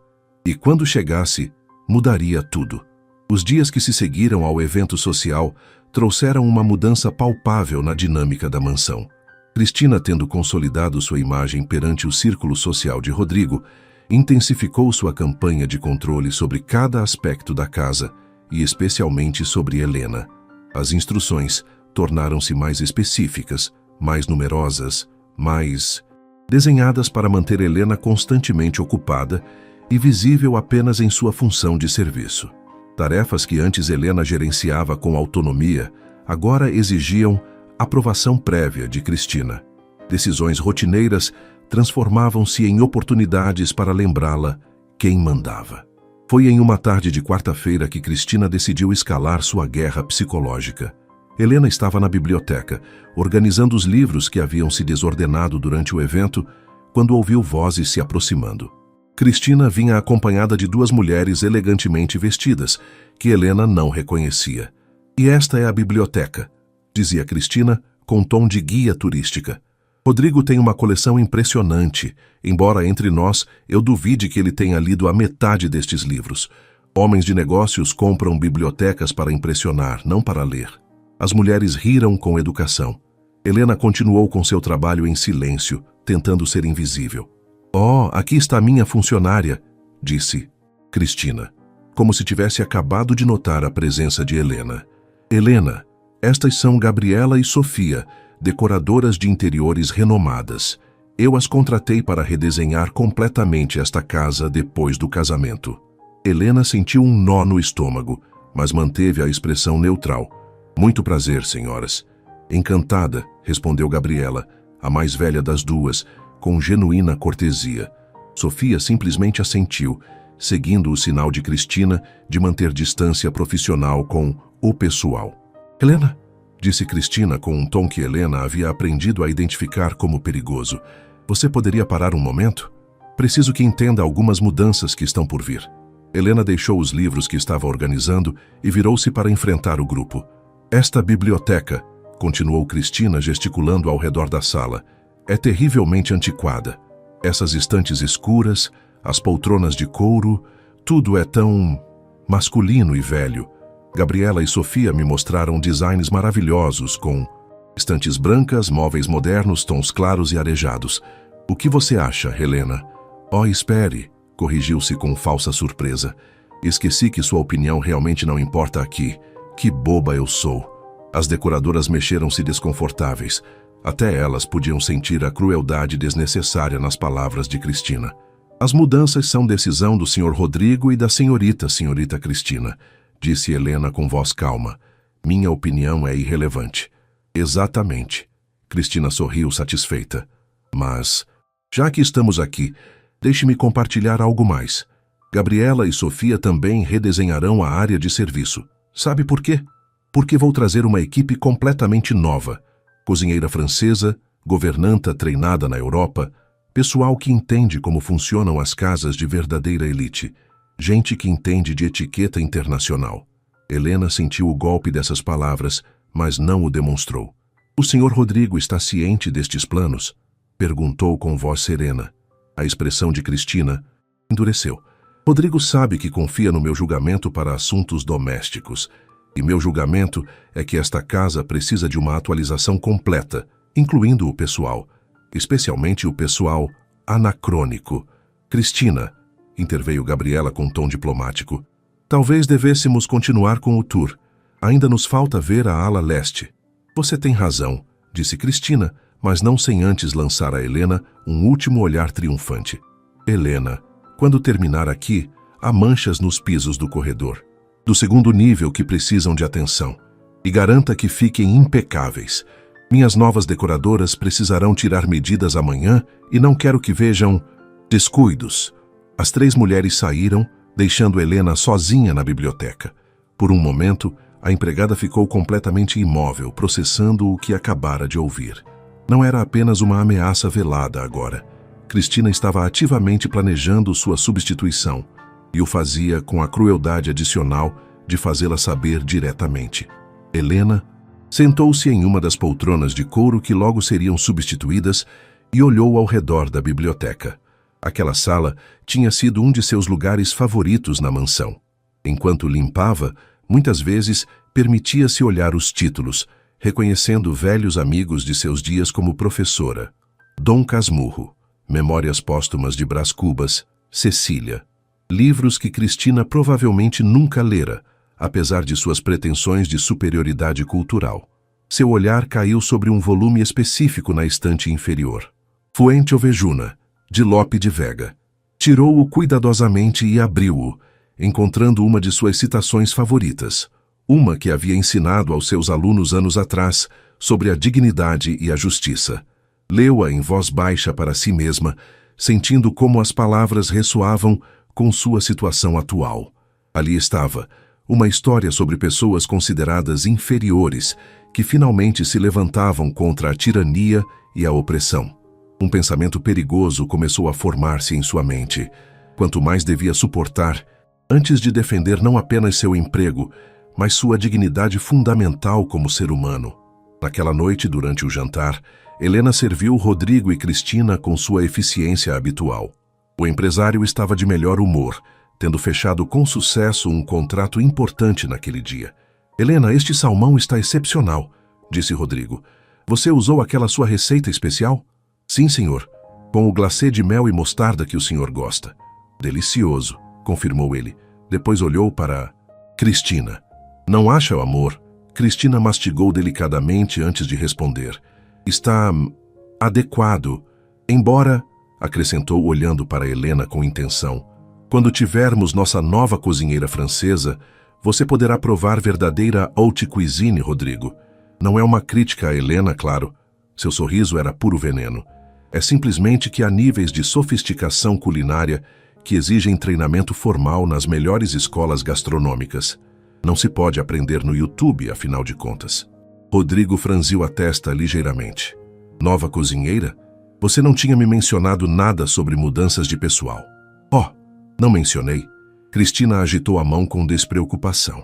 e quando chegasse, mudaria tudo. Os dias que se seguiram ao evento social trouxeram uma mudança palpável na dinâmica da mansão. Cristina, tendo consolidado sua imagem perante o círculo social de Rodrigo, intensificou sua campanha de controle sobre cada aspecto da casa, e especialmente sobre Helena. As instruções tornaram-se mais específicas, mais numerosas, mais desenhadas para manter Helena constantemente ocupada e visível apenas em sua função de serviço. Tarefas que antes Helena gerenciava com autonomia, agora exigiam aprovação prévia de Cristina. Decisões rotineiras transformavam-se em oportunidades para lembrá-la quem mandava. Foi em uma tarde de quarta-feira que Cristina decidiu escalar sua guerra psicológica. Helena estava na biblioteca, organizando os livros que haviam se desordenado durante o evento, quando ouviu vozes se aproximando. Cristina vinha acompanhada de 2 mulheres elegantemente vestidas, que Helena não reconhecia. "E esta é a biblioteca", dizia Cristina, com tom de guia turística. Rodrigo tem uma coleção impressionante, embora entre nós eu duvide que ele tenha lido a metade destes livros. Homens de negócios compram bibliotecas para impressionar, não para ler. As mulheres riram com educação. Helena continuou com seu trabalho em silêncio, tentando ser invisível. "Oh, aqui está minha funcionária", disse Cristina, como se tivesse acabado de notar a presença de Helena. "Helena, estas são Gabriela e Sofia, decoradoras de interiores renomadas. Eu as contratei para redesenhar completamente esta casa depois do casamento." Helena sentiu um nó no estômago, mas manteve a expressão neutral. "Muito prazer, senhoras." "Encantada", respondeu Gabriela, a mais velha das duas, com genuína cortesia. Sofia simplesmente assentiu, seguindo o sinal de Cristina de manter distância profissional com o pessoal. "Helena", disse Cristina com um tom que Helena havia aprendido a identificar como perigoso. "Você poderia parar um momento? Preciso que entenda algumas mudanças que estão por vir." Helena deixou os livros que estava organizando e virou-se para enfrentar o grupo. "Esta biblioteca", continuou Cristina gesticulando ao redor da sala, "é terrivelmente antiquada. Essas estantes escuras, as poltronas de couro, tudo é tão masculino e velho. Gabriela e Sofia me mostraram designs maravilhosos com estantes brancas, móveis modernos, tons claros e arejados. O que você acha, Helena?" "Oh, espere", corrigiu-se com falsa surpresa. "Esqueci que sua opinião realmente não importa aqui. Que boba eu sou." As decoradoras mexeram-se desconfortáveis. Até elas podiam sentir a crueldade desnecessária nas palavras de Cristina. "As mudanças são decisão do Sr. Rodrigo e da senhorita Cristina", disse Helena com voz calma. "Minha opinião é irrelevante." "Exatamente." Cristina sorriu satisfeita. "Mas, já que estamos aqui, deixe-me compartilhar algo mais. Gabriela e Sofia também redesenharão a área de serviço. Sabe por quê? Porque vou trazer uma equipe completamente nova. Cozinheira francesa, governanta treinada na Europa, pessoal que entende como funcionam as casas de verdadeira elite, gente que entende de etiqueta internacional." Helena sentiu o golpe dessas palavras, mas não o demonstrou. "O Sr. Rodrigo está ciente destes planos?" perguntou com voz serena. A expressão de Cristina endureceu. "Rodrigo sabe que confia no meu julgamento para assuntos domésticos. E meu julgamento é que esta casa precisa de uma atualização completa, incluindo o pessoal, especialmente o pessoal anacrônico." "Cristina", interveio Gabriela com tom diplomático, "talvez devêssemos continuar com o tour. Ainda nos falta ver a ala leste." "Você tem razão", disse Cristina, mas não sem antes lançar a Helena um último olhar triunfante. "Helena, quando terminar aqui, há manchas nos pisos do corredor, do segundo nível que precisam de atenção. E garanta que fiquem impecáveis. Minhas novas decoradoras precisarão tirar medidas amanhã e não quero que vejam descuidos." As três mulheres saíram, deixando Helena sozinha na biblioteca. Por um momento, a empregada ficou completamente imóvel, processando o que acabara de ouvir. Não era apenas uma ameaça velada agora. Cristina estava ativamente planejando sua substituição, e o fazia com a crueldade adicional de fazê-la saber diretamente. Helena sentou-se em uma das poltronas de couro que logo seriam substituídas e olhou ao redor da biblioteca. Aquela sala tinha sido um de seus lugares favoritos na mansão. Enquanto limpava, muitas vezes permitia-se olhar os títulos, reconhecendo velhos amigos de seus dias como professora. Dom Casmurro, Memórias Póstumas de Brás Cubas, Cecília. Livros que Cristina provavelmente nunca lera, apesar de suas pretensões de superioridade cultural. Seu olhar caiu sobre um volume específico na estante inferior. Fuente Ovejuna, de Lope de Vega. Tirou-o cuidadosamente e abriu-o, encontrando uma de suas citações favoritas, uma que havia ensinado aos seus alunos anos atrás sobre a dignidade e a justiça. Leu-a em voz baixa para si mesma, sentindo como as palavras ressoavam com sua situação atual. Ali estava, uma história sobre pessoas consideradas inferiores que finalmente se levantavam contra a tirania e a opressão. Um pensamento perigoso começou a formar-se em sua mente. Quanto mais devia suportar, antes de defender não apenas seu emprego, mas sua dignidade fundamental como ser humano. Naquela noite, durante o jantar, Helena serviu Rodrigo e Cristina com sua eficiência habitual. O empresário estava de melhor humor, tendo fechado com sucesso um contrato importante naquele dia. Helena, este salmão está excepcional, disse Rodrigo. Você usou aquela sua receita especial? Sim, senhor, com o glacê de mel e mostarda que o senhor gosta. Delicioso, confirmou ele. Depois olhou para Cristina. Não acha, amor? Cristina mastigou delicadamente antes de responder. Está adequado, embora, acrescentou olhando para Helena com intenção, quando tivermos nossa nova cozinheira francesa, você poderá provar verdadeira haute cuisine, Rodrigo. Não é uma crítica a Helena, claro. Seu sorriso era puro veneno. É simplesmente que há níveis de sofisticação culinária que exigem treinamento formal nas melhores escolas gastronômicas. Não se pode aprender no YouTube, afinal de contas. Rodrigo franziu a testa ligeiramente. Nova cozinheira? Você não tinha me mencionado nada sobre mudanças de pessoal. Oh, não mencionei. Cristina agitou a mão com despreocupação.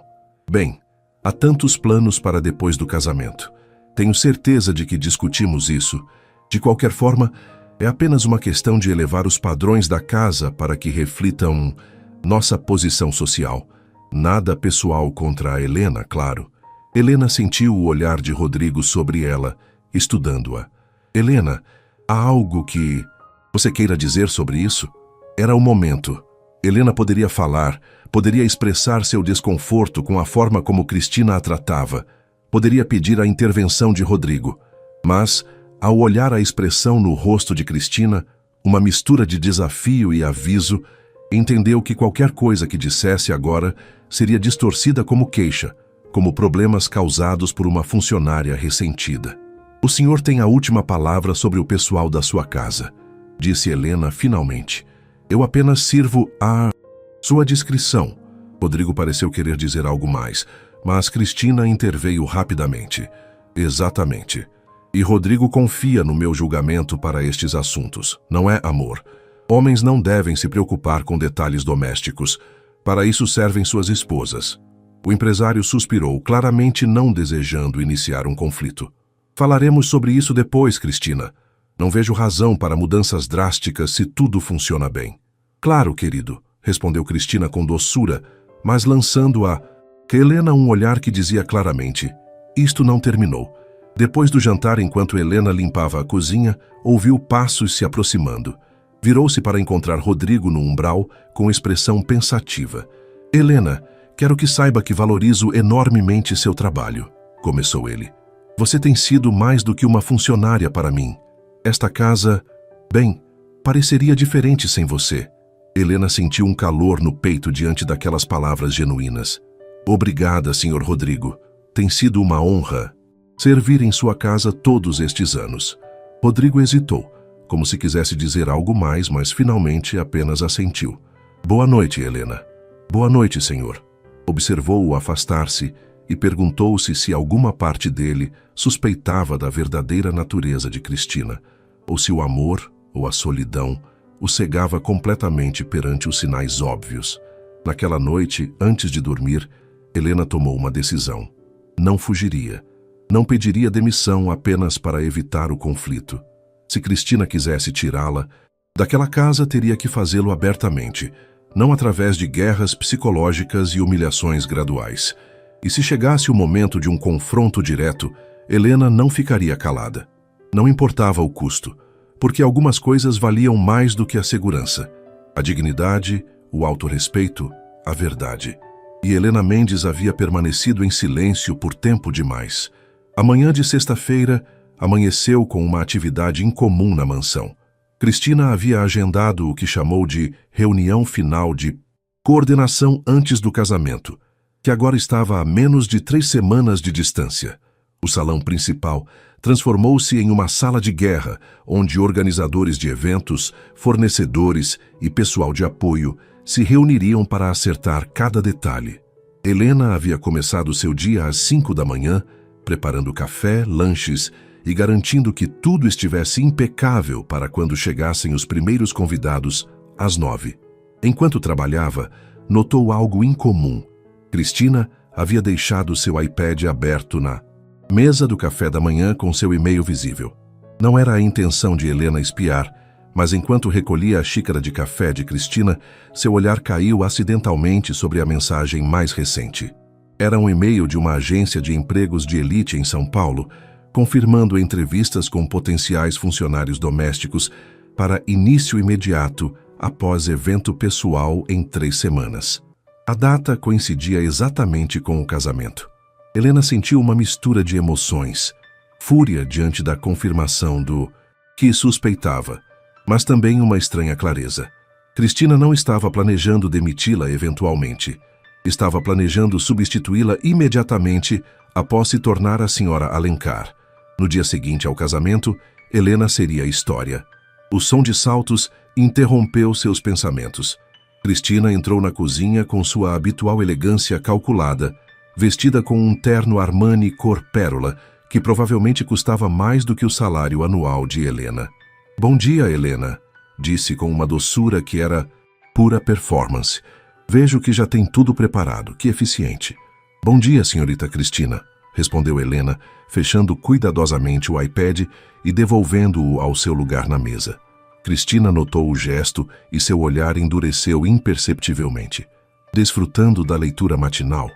Bem, há tantos planos para depois do casamento. Tenho certeza de que discutimos isso. De qualquer forma, é apenas uma questão de elevar os padrões da casa para que reflitam nossa posição social. Nada pessoal contra a Helena, claro. Helena sentiu o olhar de Rodrigo sobre ela, estudando-a. Helena, há algo que você queira dizer sobre isso? Era o momento. Helena poderia falar, poderia expressar seu desconforto com a forma como Cristina a tratava, poderia pedir a intervenção de Rodrigo. Mas, ao olhar a expressão no rosto de Cristina, uma mistura de desafio e aviso, entendeu que qualquer coisa que dissesse agora seria distorcida como queixa, como problemas causados por uma funcionária ressentida. O senhor tem a última palavra sobre o pessoal da sua casa, disse Helena finalmente. Eu apenas sirvo a sua discrição. Rodrigo pareceu querer dizer algo mais, mas Cristina interveio rapidamente. Exatamente. E Rodrigo confia no meu julgamento para estes assuntos, não é, amor? Homens não devem se preocupar com detalhes domésticos. Para isso servem suas esposas. O empresário suspirou, claramente não desejando iniciar um conflito. Falaremos sobre isso depois, Cristina. Não vejo razão para mudanças drásticas se tudo funciona bem. Claro, querido, respondeu Cristina com doçura, mas lançando a Helena um olhar que dizia claramente: isto não terminou. Depois do jantar, enquanto Helena limpava a cozinha, ouviu passos se aproximando. Virou-se para encontrar Rodrigo no umbral, com expressão pensativa. Helena, quero que saiba que valorizo enormemente seu trabalho, começou ele. Você tem sido mais do que uma funcionária para mim. Esta casa, bem, pareceria diferente sem você. Helena sentiu um calor no peito diante daquelas palavras genuínas. Obrigada, Sr. Rodrigo. Tem sido uma honra servir em sua casa todos estes anos. Rodrigo hesitou, como se quisesse dizer algo mais, mas finalmente apenas assentiu. Boa noite, Helena. Boa noite, senhor. Observou-o afastar-se e perguntou-se se alguma parte dele suspeitava da verdadeira natureza de Cristina, ou se o amor ou a solidão o cegava completamente perante os sinais óbvios. Naquela noite, antes de dormir, Helena tomou uma decisão. Não fugiria. Não pediria demissão apenas para evitar o conflito. Se Cristina quisesse tirá-la daquela casa, teria que fazê-lo abertamente, não através de guerras psicológicas e humilhações graduais. E se chegasse o momento de um confronto direto, Helena não ficaria calada. Não importava o custo, porque algumas coisas valiam mais do que a segurança: a dignidade, o autorrespeito, a verdade. E Helena Mendes havia permanecido em silêncio por tempo demais. A manhã de sexta-feira amanheceu com uma atividade incomum na mansão. Cristina havia agendado o que chamou de reunião final de coordenação antes do casamento, que agora estava a menos de 3 semanas de distância. O salão principal transformou-se em uma sala de guerra, onde organizadores de eventos, fornecedores e pessoal de apoio se reuniriam para acertar cada detalhe. Helena havia começado seu dia às 5 da manhã, preparando café, lanches e garantindo que tudo estivesse impecável para quando chegassem os primeiros convidados às 9. Enquanto trabalhava, notou algo incomum. Cristina havia deixado seu iPad aberto na mesa do café da manhã com seu e-mail visível. Não era a intenção de Helena espiar, mas enquanto recolhia a xícara de café de Cristina, seu olhar caiu acidentalmente sobre a mensagem mais recente. Era um e-mail de uma agência de empregos de elite em São Paulo, confirmando entrevistas com potenciais funcionários domésticos para início imediato após evento pessoal em 3 semanas. A data coincidia exatamente com o casamento. Helena sentiu uma mistura de emoções, fúria diante da confirmação do que suspeitava, mas também uma estranha clareza. Cristina não estava planejando demiti-la eventualmente. Estava planejando substituí-la imediatamente após se tornar a senhora Alencar. No dia seguinte ao casamento, Helena seria história. O som de saltos interrompeu seus pensamentos. Cristina entrou na cozinha com sua habitual elegância calculada, vestida com um terno Armani cor pérola, que provavelmente custava mais do que o salário anual de Helena. "Bom dia, Helena", disse com uma doçura que era pura performance. "Vejo que já tem tudo preparado, que eficiente." "Bom dia, senhorita Cristina", respondeu Helena, fechando cuidadosamente o iPad e devolvendo-o ao seu lugar na mesa. Cristina notou o gesto e seu olhar endureceu imperceptivelmente. "Desfrutando da leitura matinal?",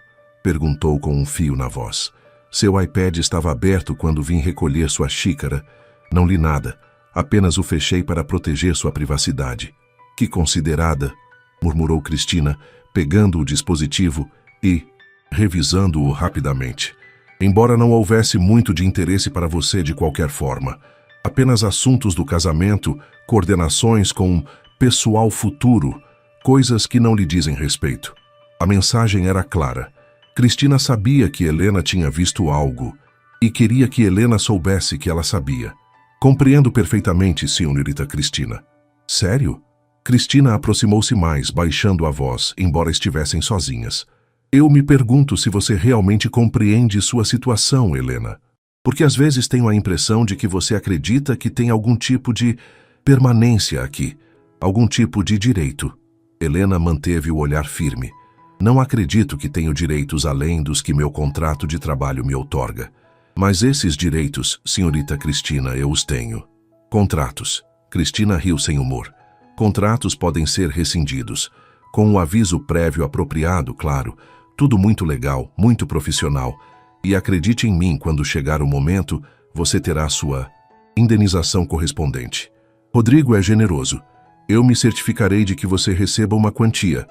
perguntou com um fio na voz. "Seu iPad estava aberto quando vim recolher sua xícara. Não li nada, apenas o fechei para proteger sua privacidade." "Que considerada", murmurou Cristina, pegando o dispositivo e revisando-o rapidamente. "Embora não houvesse muito de interesse para você de qualquer forma. Apenas assuntos do casamento, coordenações com pessoal futuro, coisas que não lhe dizem respeito." A mensagem era clara. Cristina sabia que Helena tinha visto algo e queria que Helena soubesse que ela sabia. "Compreendo perfeitamente, senhorita Cristina." "Sério?" Cristina aproximou-se mais, baixando a voz, embora estivessem sozinhas. "Eu me pergunto se você realmente compreende sua situação, Helena. Porque às vezes tenho a impressão de que você acredita que tem algum tipo de permanência aqui, algum tipo de direito." Helena manteve o olhar firme. "Não acredito que tenho direitos além dos que meu contrato de trabalho me outorga. Mas esses direitos, senhorita Cristina, eu os tenho." "Contratos." Cristina riu sem humor. "Contratos podem ser rescindidos, com um aviso prévio apropriado, claro. Tudo muito legal, muito profissional. E acredite em mim, quando chegar o momento, você terá sua indenização correspondente. Rodrigo é generoso. Eu me certificarei de que você receba uma quantia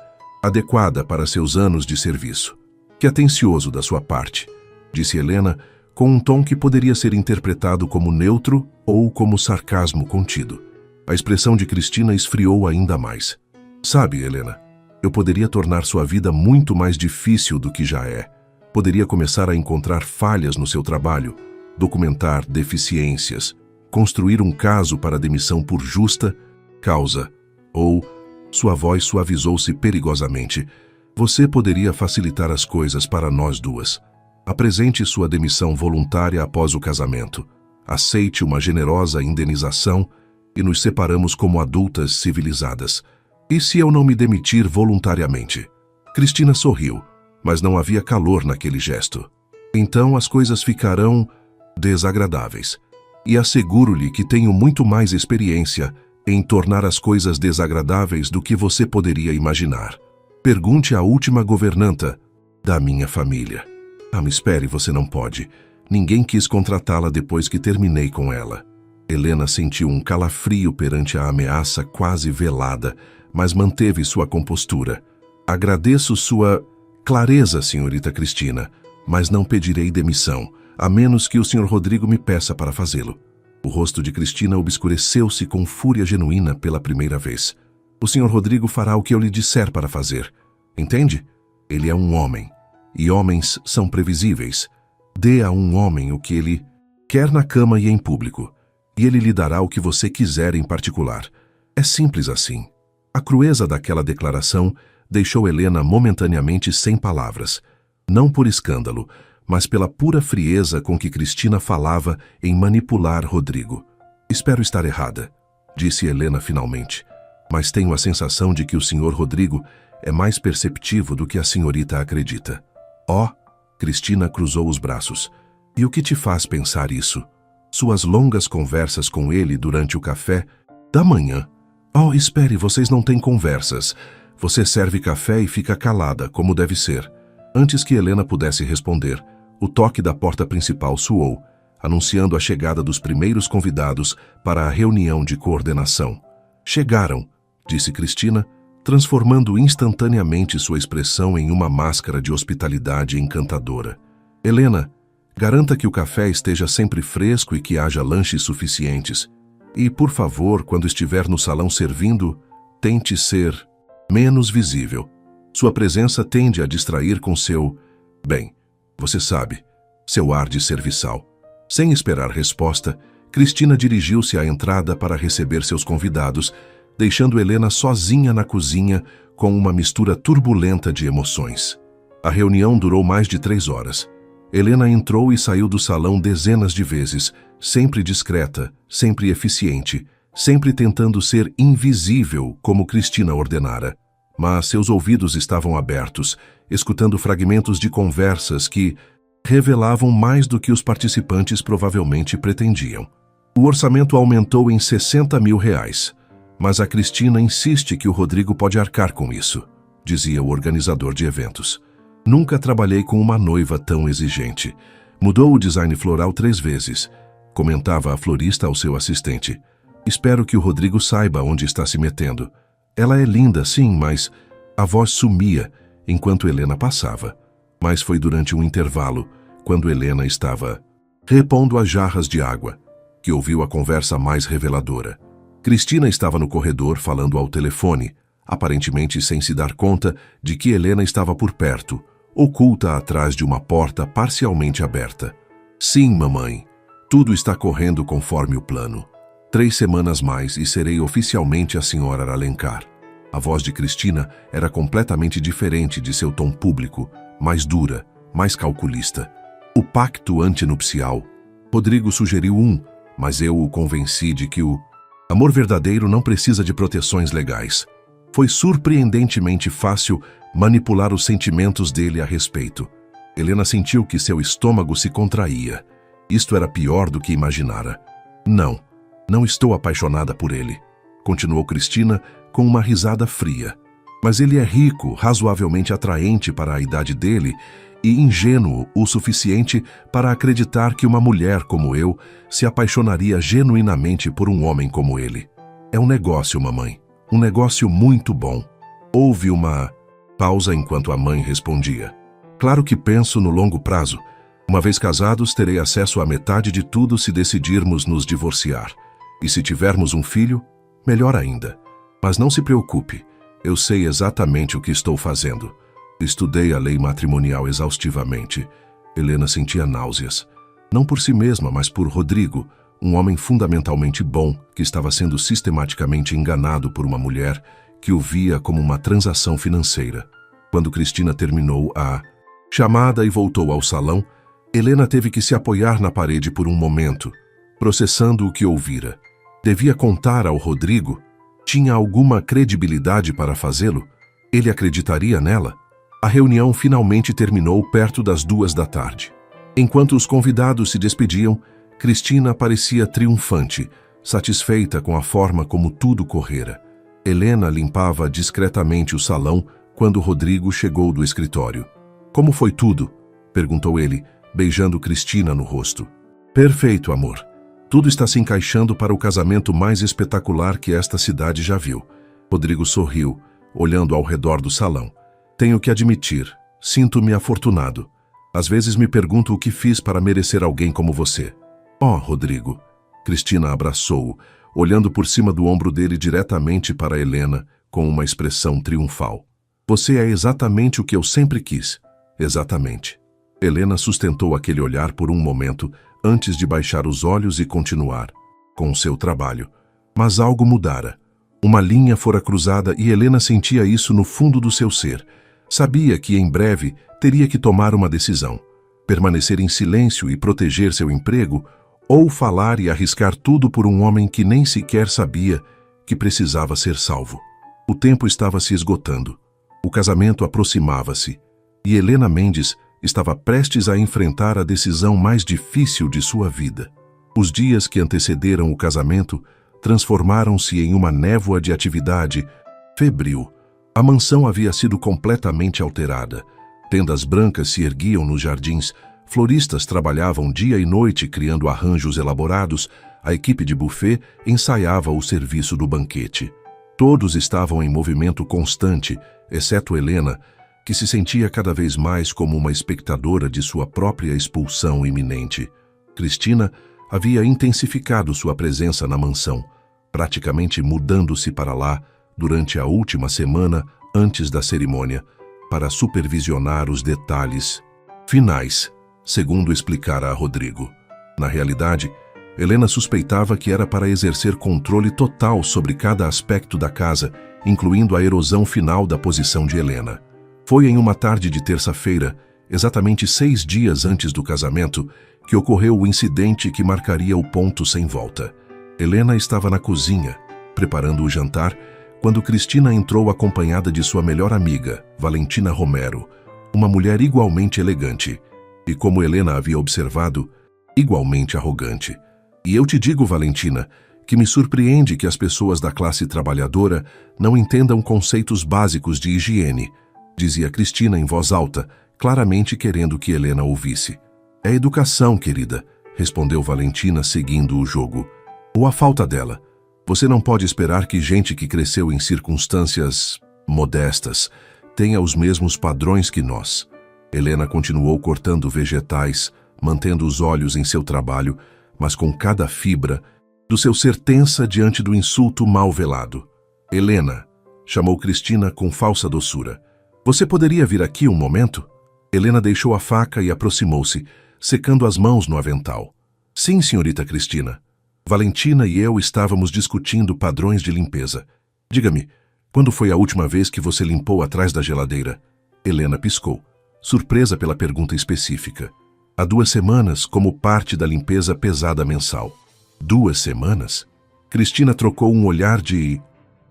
adequada para seus anos de serviço." "Que atencioso da sua parte", disse Helena, com um tom que poderia ser interpretado como neutro ou como sarcasmo contido. A expressão de Cristina esfriou ainda mais. "Sabe, Helena, eu poderia tornar sua vida muito mais difícil do que já é. Poderia começar a encontrar falhas no seu trabalho, documentar deficiências, construir um caso para demissão por justa causa, ou..." Sua voz suavizou-se perigosamente. "Você poderia facilitar as coisas para nós duas. Apresente sua demissão voluntária após o casamento. Aceite uma generosa indenização e nos separamos como adultas civilizadas. E se eu não me demitir voluntariamente?" Cristina sorriu, mas não havia calor naquele gesto. "Então as coisas ficarão desagradáveis. E asseguro-lhe que tenho muito mais experiência em tornar as coisas desagradáveis do que você poderia imaginar. Pergunte à última governanta da minha família." "Ah, me espere, você não pode. Ninguém quis contratá-la depois que terminei com ela." Helena sentiu um calafrio perante a ameaça quase velada, mas manteve sua compostura. "Agradeço sua clareza, senhorita Cristina, mas não pedirei demissão, a menos que o senhor Rodrigo me peça para fazê-lo." O rosto de Cristina obscureceu-se com fúria genuína pela primeira vez. "O senhor Rodrigo fará o que eu lhe disser para fazer. Entende? Ele é um homem, e homens são previsíveis. Dê a um homem o que ele quer na cama e em público, e ele lhe dará o que você quiser em particular. É simples assim." A crueza daquela declaração deixou Helena momentaneamente sem palavras, não por escândalo, mas pela pura frieza com que Cristina falava em manipular Rodrigo. "Espero estar errada", disse Helena finalmente, "mas tenho a sensação de que o senhor Rodrigo é mais perceptivo do que a senhorita acredita." "Oh!" Cristina cruzou os braços. "E o que te faz pensar isso?" suas longas conversas com ele durante o café da manhã. Oh, espere, vocês não têm conversas. Você serve café e fica calada, como deve ser. Antes que Helena pudesse responder, o toque da porta principal soou, anunciando a chegada dos primeiros convidados para a reunião de coordenação. Chegaram, disse Cristina, transformando instantaneamente sua expressão em uma máscara de hospitalidade encantadora. Helena, garanta que o café esteja sempre fresco e que haja lanches suficientes. E, por favor, quando estiver no salão servindo, tente ser menos visível. Sua presença tende a distrair com seu, bem, você sabe, seu ar de serviçal. Sem esperar resposta, Cristina dirigiu-se à entrada para receber seus convidados, deixando Helena sozinha na cozinha com uma mistura turbulenta de emoções. A reunião durou mais de 3 horas. Helena entrou e saiu do salão dezenas de vezes, sempre discreta, sempre eficiente, sempre tentando ser invisível, como Cristina ordenara. Mas seus ouvidos estavam abertos, escutando fragmentos de conversas que revelavam mais do que os participantes provavelmente pretendiam. O orçamento aumentou em R$60 mil, mas a Cristina insiste que o Rodrigo pode arcar com isso, dizia o organizador de eventos. Nunca trabalhei com uma noiva tão exigente. Mudou o design floral 3 vezes, comentava a florista ao seu assistente. Espero que o Rodrigo saiba onde está se metendo. Ela é linda, sim, mas a voz sumia enquanto Helena passava. Mas foi durante um intervalo, quando Helena estava repondo as jarras de água, que ouviu a conversa mais reveladora. Cristina estava no corredor falando ao telefone, aparentemente sem se dar conta de que Helena estava por perto, oculta atrás de uma porta parcialmente aberta. Sim, mamãe, tudo está correndo conforme o plano. 3 semanas mais e serei oficialmente a senhora Alencar. A voz de Cristina era completamente diferente de seu tom público, mais dura, mais calculista. O pacto antinupcial. Rodrigo sugeriu mas eu o convenci de que o amor verdadeiro não precisa de proteções legais. Foi surpreendentemente fácil manipular os sentimentos dele a respeito. Helena sentiu que seu estômago se contraía. Isto era pior do que imaginara. Não estou apaixonada por ele, continuou Cristina com uma risada fria. Mas ele é rico, razoavelmente atraente para a idade dele e ingênuo o suficiente para acreditar que uma mulher como eu se apaixonaria genuinamente por um homem como ele. É um negócio, mamãe. Um negócio muito bom. Houve uma pausa enquanto a mãe respondia. Claro que penso no longo prazo. Uma vez casados, terei acesso à metade de tudo se decidirmos nos divorciar. E se tivermos um filho, melhor ainda. Mas não se preocupe, eu sei exatamente o que estou fazendo. Estudei a lei matrimonial exaustivamente. Helena sentia náuseas. Não por si mesma, mas por Rodrigo, um homem fundamentalmente bom que estava sendo sistematicamente enganado por uma mulher que o via como uma transação financeira. Quando Cristina terminou a chamada e voltou ao salão, Helena teve que se apoiar na parede por um momento, processando o que ouvira. Devia contar ao Rodrigo? Tinha alguma credibilidade para fazê-lo? Ele acreditaria nela? A reunião finalmente terminou perto das 2 da tarde. Enquanto os convidados se despediam, Cristina parecia triunfante, satisfeita com a forma como tudo correra. Helena limpava discretamente o salão quando Rodrigo chegou do escritório. Como foi tudo? Perguntou ele, beijando Cristina no rosto. Perfeito, amor. Tudo está se encaixando para o casamento mais espetacular que esta cidade já viu. Rodrigo sorriu, olhando ao redor do salão. Tenho que admitir, sinto-me afortunado. Às vezes me pergunto o que fiz para merecer alguém como você. Oh, Rodrigo. Cristina abraçou-o, olhando por cima do ombro dele diretamente para Helena, com uma expressão triunfal. Você é exatamente o que eu sempre quis. Exatamente. Helena sustentou aquele olhar por um momento, antes de baixar os olhos e continuar com o seu trabalho. Mas algo mudara. Uma linha fora cruzada e Helena sentia isso no fundo do seu ser. Sabia que, em breve, teria que tomar uma decisão. Permanecer em silêncio e proteger seu emprego, ou falar e arriscar tudo por um homem que nem sequer sabia que precisava ser salvo. O tempo estava se esgotando. O casamento aproximava-se. E Helena Mendes estava prestes a enfrentar a decisão mais difícil de sua vida. Os dias que antecederam o casamento transformaram-se em uma névoa de atividade febril. A mansão havia sido completamente alterada. Tendas brancas se erguiam nos jardins, floristas trabalhavam dia e noite criando arranjos elaborados, a equipe de buffet ensaiava o serviço do banquete. Todos estavam em movimento constante, exceto Helena, que se sentia cada vez mais como uma espectadora de sua própria expulsão iminente. Cristina havia intensificado sua presença na mansão, praticamente mudando-se para lá durante a última semana antes da cerimônia, para supervisionar os detalhes finais, segundo explicara a Rodrigo. Na realidade, Helena suspeitava que era para exercer controle total sobre cada aspecto da casa, incluindo a erosão final da posição de Helena. Foi em uma tarde de terça-feira, exatamente 6 dias antes do casamento, que ocorreu o incidente que marcaria o ponto sem volta. Helena estava na cozinha, preparando o jantar, quando Cristina entrou acompanhada de sua melhor amiga, Valentina Romero, uma mulher igualmente elegante, e como Helena havia observado, igualmente arrogante. E eu te digo, Valentina, que me surpreende que as pessoas da classe trabalhadora não entendam conceitos básicos de higiene, dizia Cristina em voz alta, claramente querendo que Helena ouvisse. É educação, querida, respondeu Valentina seguindo o jogo. Ou a falta dela. Você não pode esperar que gente que cresceu em circunstâncias modestas tenha os mesmos padrões que nós. Helena continuou cortando vegetais, mantendo os olhos em seu trabalho, mas com cada fibra do seu ser tensa diante do insulto mal velado. Helena, chamou Cristina com falsa doçura. Você poderia vir aqui um momento? Helena deixou a faca e aproximou-se, secando as mãos no avental. Sim, senhorita Cristina. Valentina e eu estávamos discutindo padrões de limpeza. Diga-me, quando foi a última vez que você limpou atrás da geladeira? Helena piscou, surpresa pela pergunta específica. Há 2 semanas, como parte da limpeza pesada mensal. 2 semanas? Cristina trocou um olhar de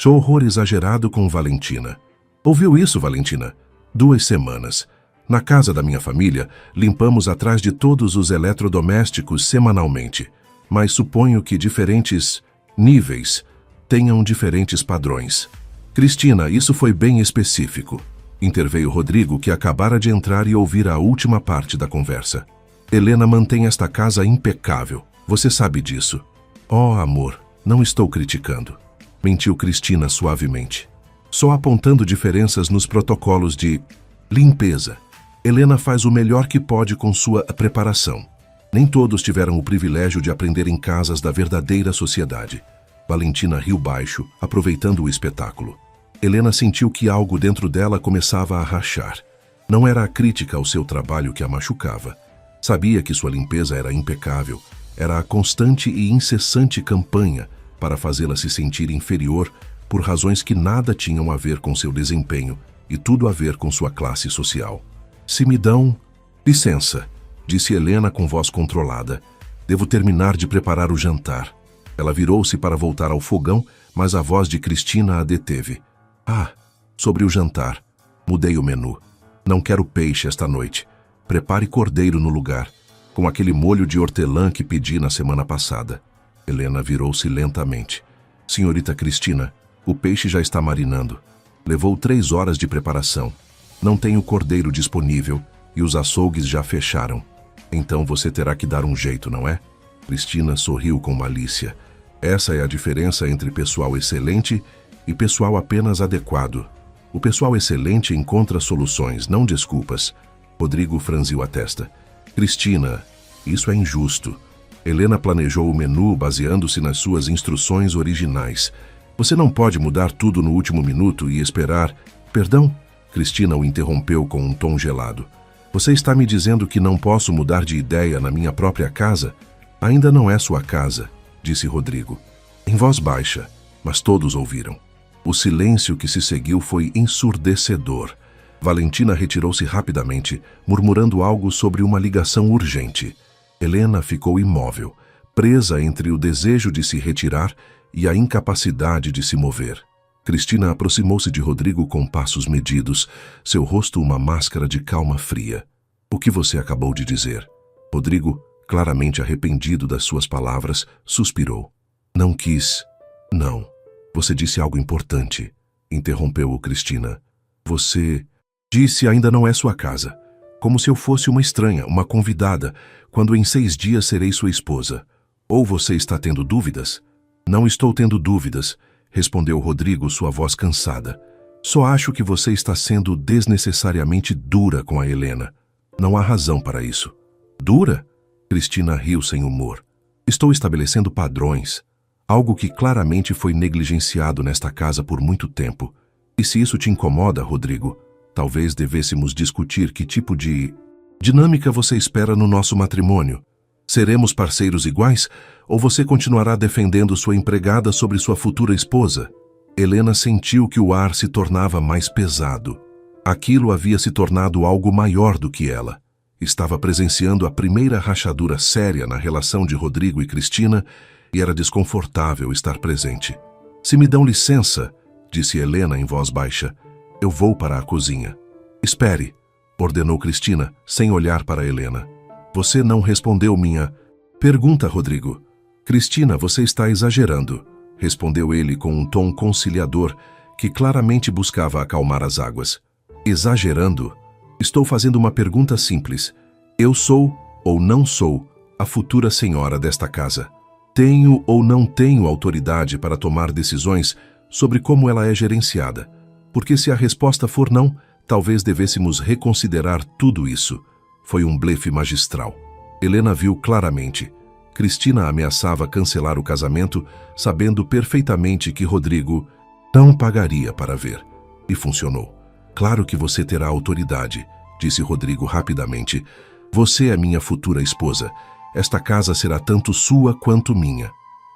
horror exagerado com Valentina. Ouviu isso, Valentina? 2 semanas. Na casa da minha família, limpamos atrás de todos os eletrodomésticos semanalmente. Mas suponho que diferentes níveis tenham diferentes padrões. Cristina, isso foi bem específico. Interveio Rodrigo, que acabara de entrar e ouvir a última parte da conversa. Helena mantém esta casa impecável. Você sabe disso. Oh, amor, não estou criticando. Mentiu Cristina suavemente. Só apontando diferenças nos protocolos de limpeza. Helena faz o melhor que pode com sua preparação. Nem todos tiveram o privilégio de aprender em casas da verdadeira sociedade. Valentina riu baixo, aproveitando o espetáculo. Helena sentiu que algo dentro dela começava a rachar. Não era a crítica ao seu trabalho que a machucava. Sabia que sua limpeza era impecável. Era a constante e incessante campanha para fazê-la se sentir inferior por razões que nada tinham a ver com seu desempenho e tudo a ver com sua classe social. Se me dão licença, disse Helena com voz controlada. Devo terminar de preparar o jantar. Ela virou-se para voltar ao fogão, mas a voz de Cristina a deteve. Ah, sobre o jantar. Mudei o menu. Não quero peixe esta noite. Prepare cordeiro no lugar, com aquele molho de hortelã que pedi na semana passada. Helena virou-se lentamente. Senhorita Cristina, o peixe já está marinando. Levou 3 horas de preparação. Não tenho cordeiro disponível e os açougues já fecharam. Então você terá que dar um jeito, não é? Cristina sorriu com malícia. Essa é a diferença entre pessoal excelente e pessoal apenas adequado. O pessoal excelente encontra soluções, não desculpas. Rodrigo franziu a testa. Cristina, isso é injusto. Helena planejou o menu baseando-se nas suas instruções originais. Você não pode mudar tudo no último minuto e esperar... Perdão? Cristina o interrompeu com um tom gelado. Você está me dizendo que não posso mudar de ideia na minha própria casa? Ainda não é sua casa, disse Rodrigo, em voz baixa, mas todos ouviram. O silêncio que se seguiu foi ensurdecedor. Valentina retirou-se rapidamente, murmurando algo sobre uma ligação urgente. Helena ficou imóvel, presa entre o desejo de se retirar e a incapacidade de se mover. Cristina aproximou-se de Rodrigo com passos medidos, seu rosto uma máscara de calma fria. O que você acabou de dizer? Rodrigo, claramente arrependido das suas palavras, suspirou. Não quis. Não. Você disse algo importante, interrompeu-o Cristina. Você disse ainda não é sua casa. Como se eu fosse uma estranha, uma convidada, quando em 6 dias serei sua esposa. Ou você está tendo dúvidas? Não estou tendo dúvidas, respondeu Rodrigo, sua voz cansada. Só acho que você está sendo desnecessariamente dura com a Helena. Não há razão para isso. Dura? Cristina riu sem humor. Estou estabelecendo padrões. Algo que claramente foi negligenciado nesta casa por muito tempo. E se isso te incomoda, Rodrigo, talvez devêssemos discutir que tipo de dinâmica você espera no nosso matrimônio. Seremos parceiros iguais ou você continuará defendendo sua empregada sobre sua futura esposa? Helena sentiu que o ar se tornava mais pesado. Aquilo havia se tornado algo maior do que ela. Estava presenciando a primeira rachadura séria na relação de Rodrigo e Cristina e era desconfortável estar presente. Se me dão licença, disse Helena em voz baixa, eu vou para a cozinha. Espere, ordenou Cristina, sem olhar para Helena. Você não respondeu minha pergunta, Rodrigo. Cristina, você está exagerando, respondeu ele com um tom conciliador que claramente buscava acalmar as águas. Exagerando? Estou fazendo uma pergunta simples. Eu sou ou não sou a futura senhora desta casa? Tenho ou não tenho autoridade para tomar decisões sobre como ela é gerenciada? Porque se a resposta for não, talvez devêssemos reconsiderar tudo isso. Foi um blefe magistral. Helena viu claramente. Cristina ameaçava cancelar o casamento, sabendo perfeitamente que Rodrigo não pagaria para ver. E funcionou. Claro que você terá autoridade, disse Rodrigo rapidamente. Você é minha futura esposa. Esta casa será tanto sua quanto minha.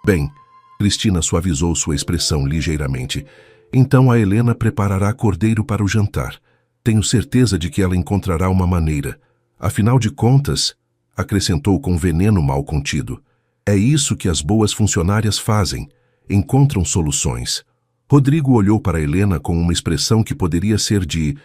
Bem, Cristina suavizou sua expressão ligeiramente. Então a Helena preparará cordeiro para o jantar. Tenho certeza de que ela encontrará uma maneira. Afinal de contas, acrescentou com veneno mal contido, é isso que as boas funcionárias fazem. Encontram soluções. Rodrigo olhou para Helena com uma expressão que poderia ser de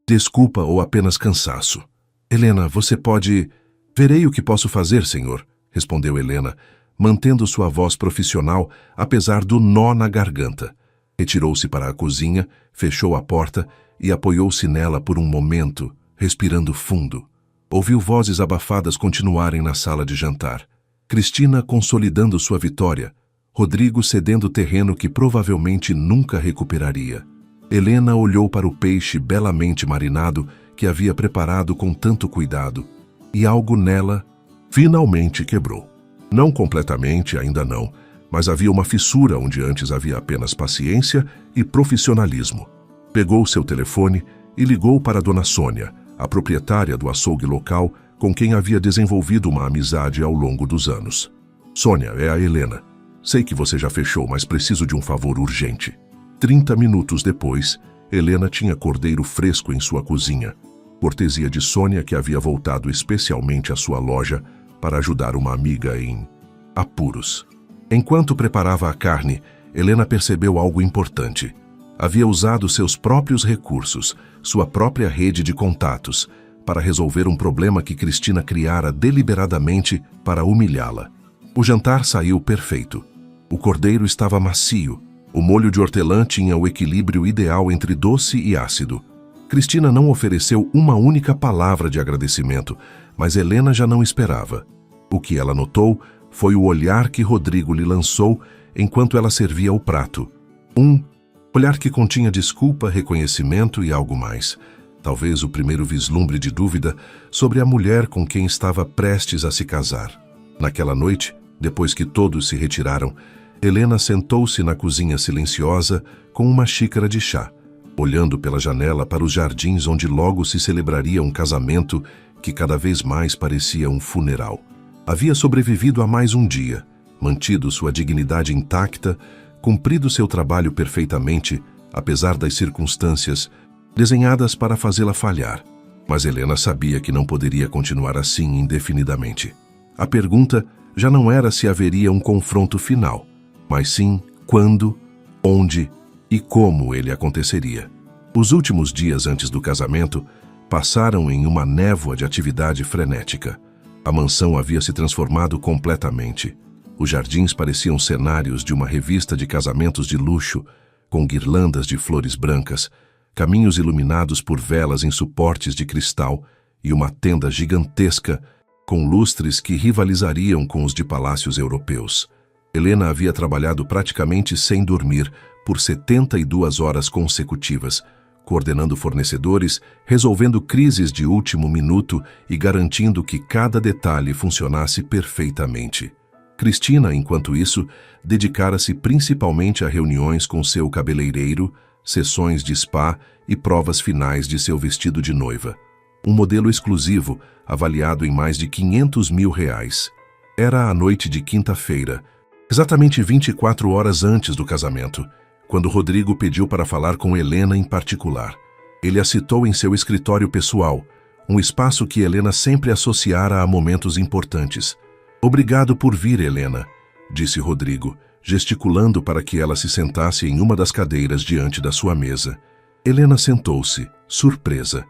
desculpa ou apenas cansaço. Helena, você pode... Verei o que posso fazer, senhor, respondeu Helena, mantendo sua voz profissional, apesar do nó na garganta. Retirou-se para a cozinha, fechou a porta e apoiou-se nela por um momento, respirando fundo. Ouviu vozes abafadas continuarem na sala de jantar. Cristina consolidando sua vitória, Rodrigo cedendo terreno que provavelmente nunca recuperaria. Helena olhou para o peixe belamente marinado que havia preparado com tanto cuidado, e algo nela finalmente quebrou. Não completamente, ainda não, mas havia uma fissura onde antes havia apenas paciência e profissionalismo. Pegou seu telefone e ligou para Dona Sônia, a proprietária do açougue local com quem havia desenvolvido uma amizade ao longo dos anos. Sônia, é a Helena. Sei que você já fechou, mas preciso de um favor urgente. 30 minutos depois, Helena tinha cordeiro fresco em sua cozinha, cortesia de Sônia, que havia voltado especialmente à sua loja para ajudar uma amiga em apuros. Enquanto preparava a carne, Helena percebeu algo importante. Havia usado seus próprios recursos, sua própria rede de contatos, para resolver um problema que Cristina criara deliberadamente para humilhá-la. O jantar saiu perfeito. O cordeiro estava macio. O molho de hortelã tinha o equilíbrio ideal entre doce e ácido. Cristina não ofereceu uma única palavra de agradecimento, mas Helena já não esperava. O que ela notou foi o olhar que Rodrigo lhe lançou enquanto ela servia o prato. Um olhar que continha desculpa, reconhecimento e algo mais. Talvez o primeiro vislumbre de dúvida sobre a mulher com quem estava prestes a se casar. Naquela noite, depois que todos se retiraram, Helena sentou-se na cozinha silenciosa com uma xícara de chá, olhando pela janela para os jardins onde logo se celebraria um casamento que cada vez mais parecia um funeral. Havia sobrevivido a mais um dia, mantido sua dignidade intacta, cumprido seu trabalho perfeitamente, apesar das circunstâncias desenhadas para fazê-la falhar. Mas Helena sabia que não poderia continuar assim indefinidamente. A pergunta já não era se haveria um confronto final, mas sim quando, onde e como ele aconteceria. Os últimos dias antes do casamento passaram em uma névoa de atividade frenética. A mansão havia se transformado completamente. Os jardins pareciam cenários de uma revista de casamentos de luxo, com guirlandas de flores brancas, caminhos iluminados por velas em suportes de cristal e uma tenda gigantesca com lustres que rivalizariam com os de palácios europeus. Helena havia trabalhado praticamente sem dormir por 72 horas consecutivas, coordenando fornecedores, resolvendo crises de último minuto e garantindo que cada detalhe funcionasse perfeitamente. Cristina, enquanto isso, dedicara-se principalmente a reuniões com seu cabeleireiro, sessões de spa e provas finais de seu vestido de noiva. Um modelo exclusivo, avaliado em mais de R$500 mil. Era a noite de quinta-feira, exatamente 24 horas antes do casamento, quando Rodrigo pediu para falar com Helena em particular. Ele a citou em seu escritório pessoal, um espaço que Helena sempre associara a momentos importantes. "Obrigado por vir, Helena", disse Rodrigo, gesticulando para que ela se sentasse em uma das cadeiras diante da sua mesa. Helena sentou-se, surpresa.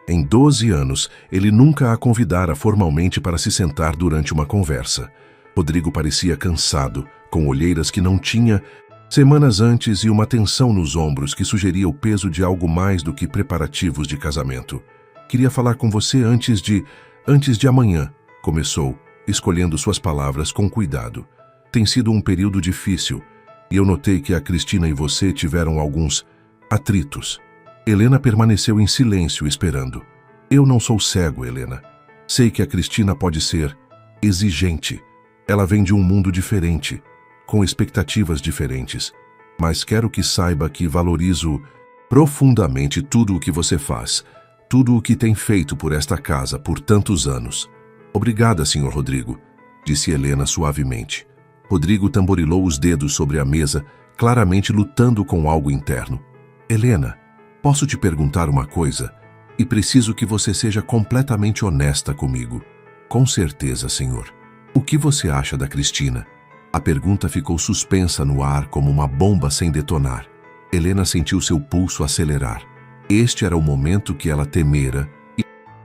Em 12 anos, ele nunca a convidara formalmente para se sentar durante uma conversa. Rodrigo parecia cansado, com olheiras que não tinha semanas antes e uma tensão nos ombros que sugeria o peso de algo mais do que preparativos de casamento. "Queria falar com você antes de amanhã", começou, escolhendo suas palavras com cuidado. "Tem sido um período difícil, e eu notei que a Cristina e você tiveram alguns atritos." Helena permaneceu em silêncio, esperando. "Eu não sou cego, Helena. Sei que a Cristina pode ser exigente. Ela vem de um mundo diferente, com expectativas diferentes. Mas quero que saiba que valorizo profundamente tudo o que você faz, tudo o que tem feito por esta casa por tantos anos." "Obrigada, Sr. Rodrigo", disse Helena suavemente. Rodrigo tamborilou os dedos sobre a mesa, claramente lutando com algo interno. "Helena, posso te perguntar uma coisa? E preciso que você seja completamente honesta comigo." "Com certeza, senhor." "O que você acha da Cristina?" A pergunta ficou suspensa no ar como uma bomba sem detonar. Helena sentiu seu pulso acelerar. Este era o momento que ela temera e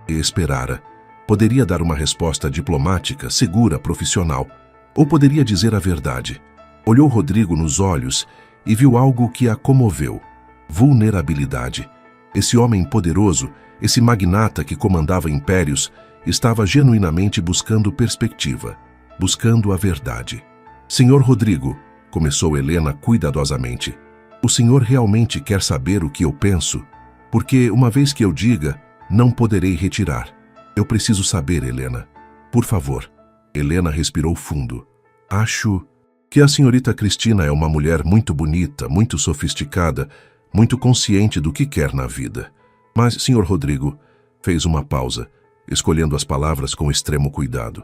esperara. Poderia dar uma resposta diplomática, segura, profissional, ou poderia dizer a verdade. Olhou Rodrigo nos olhos e viu algo que a comoveu. Vulnerabilidade. Esse homem poderoso, esse magnata que comandava impérios, estava genuinamente buscando perspectiva, buscando a verdade. "Senhor Rodrigo", começou Helena cuidadosamente, "o senhor realmente quer saber o que eu penso? Porque, uma vez que eu diga, não poderei retirar. Eu preciso saber, Helena. Por favor." Helena respirou fundo. "Acho que a senhorita Cristina é uma mulher muito bonita, muito sofisticada, muito consciente do que quer na vida. Mas, senhor Rodrigo", fez uma pausa, escolhendo as palavras com extremo cuidado,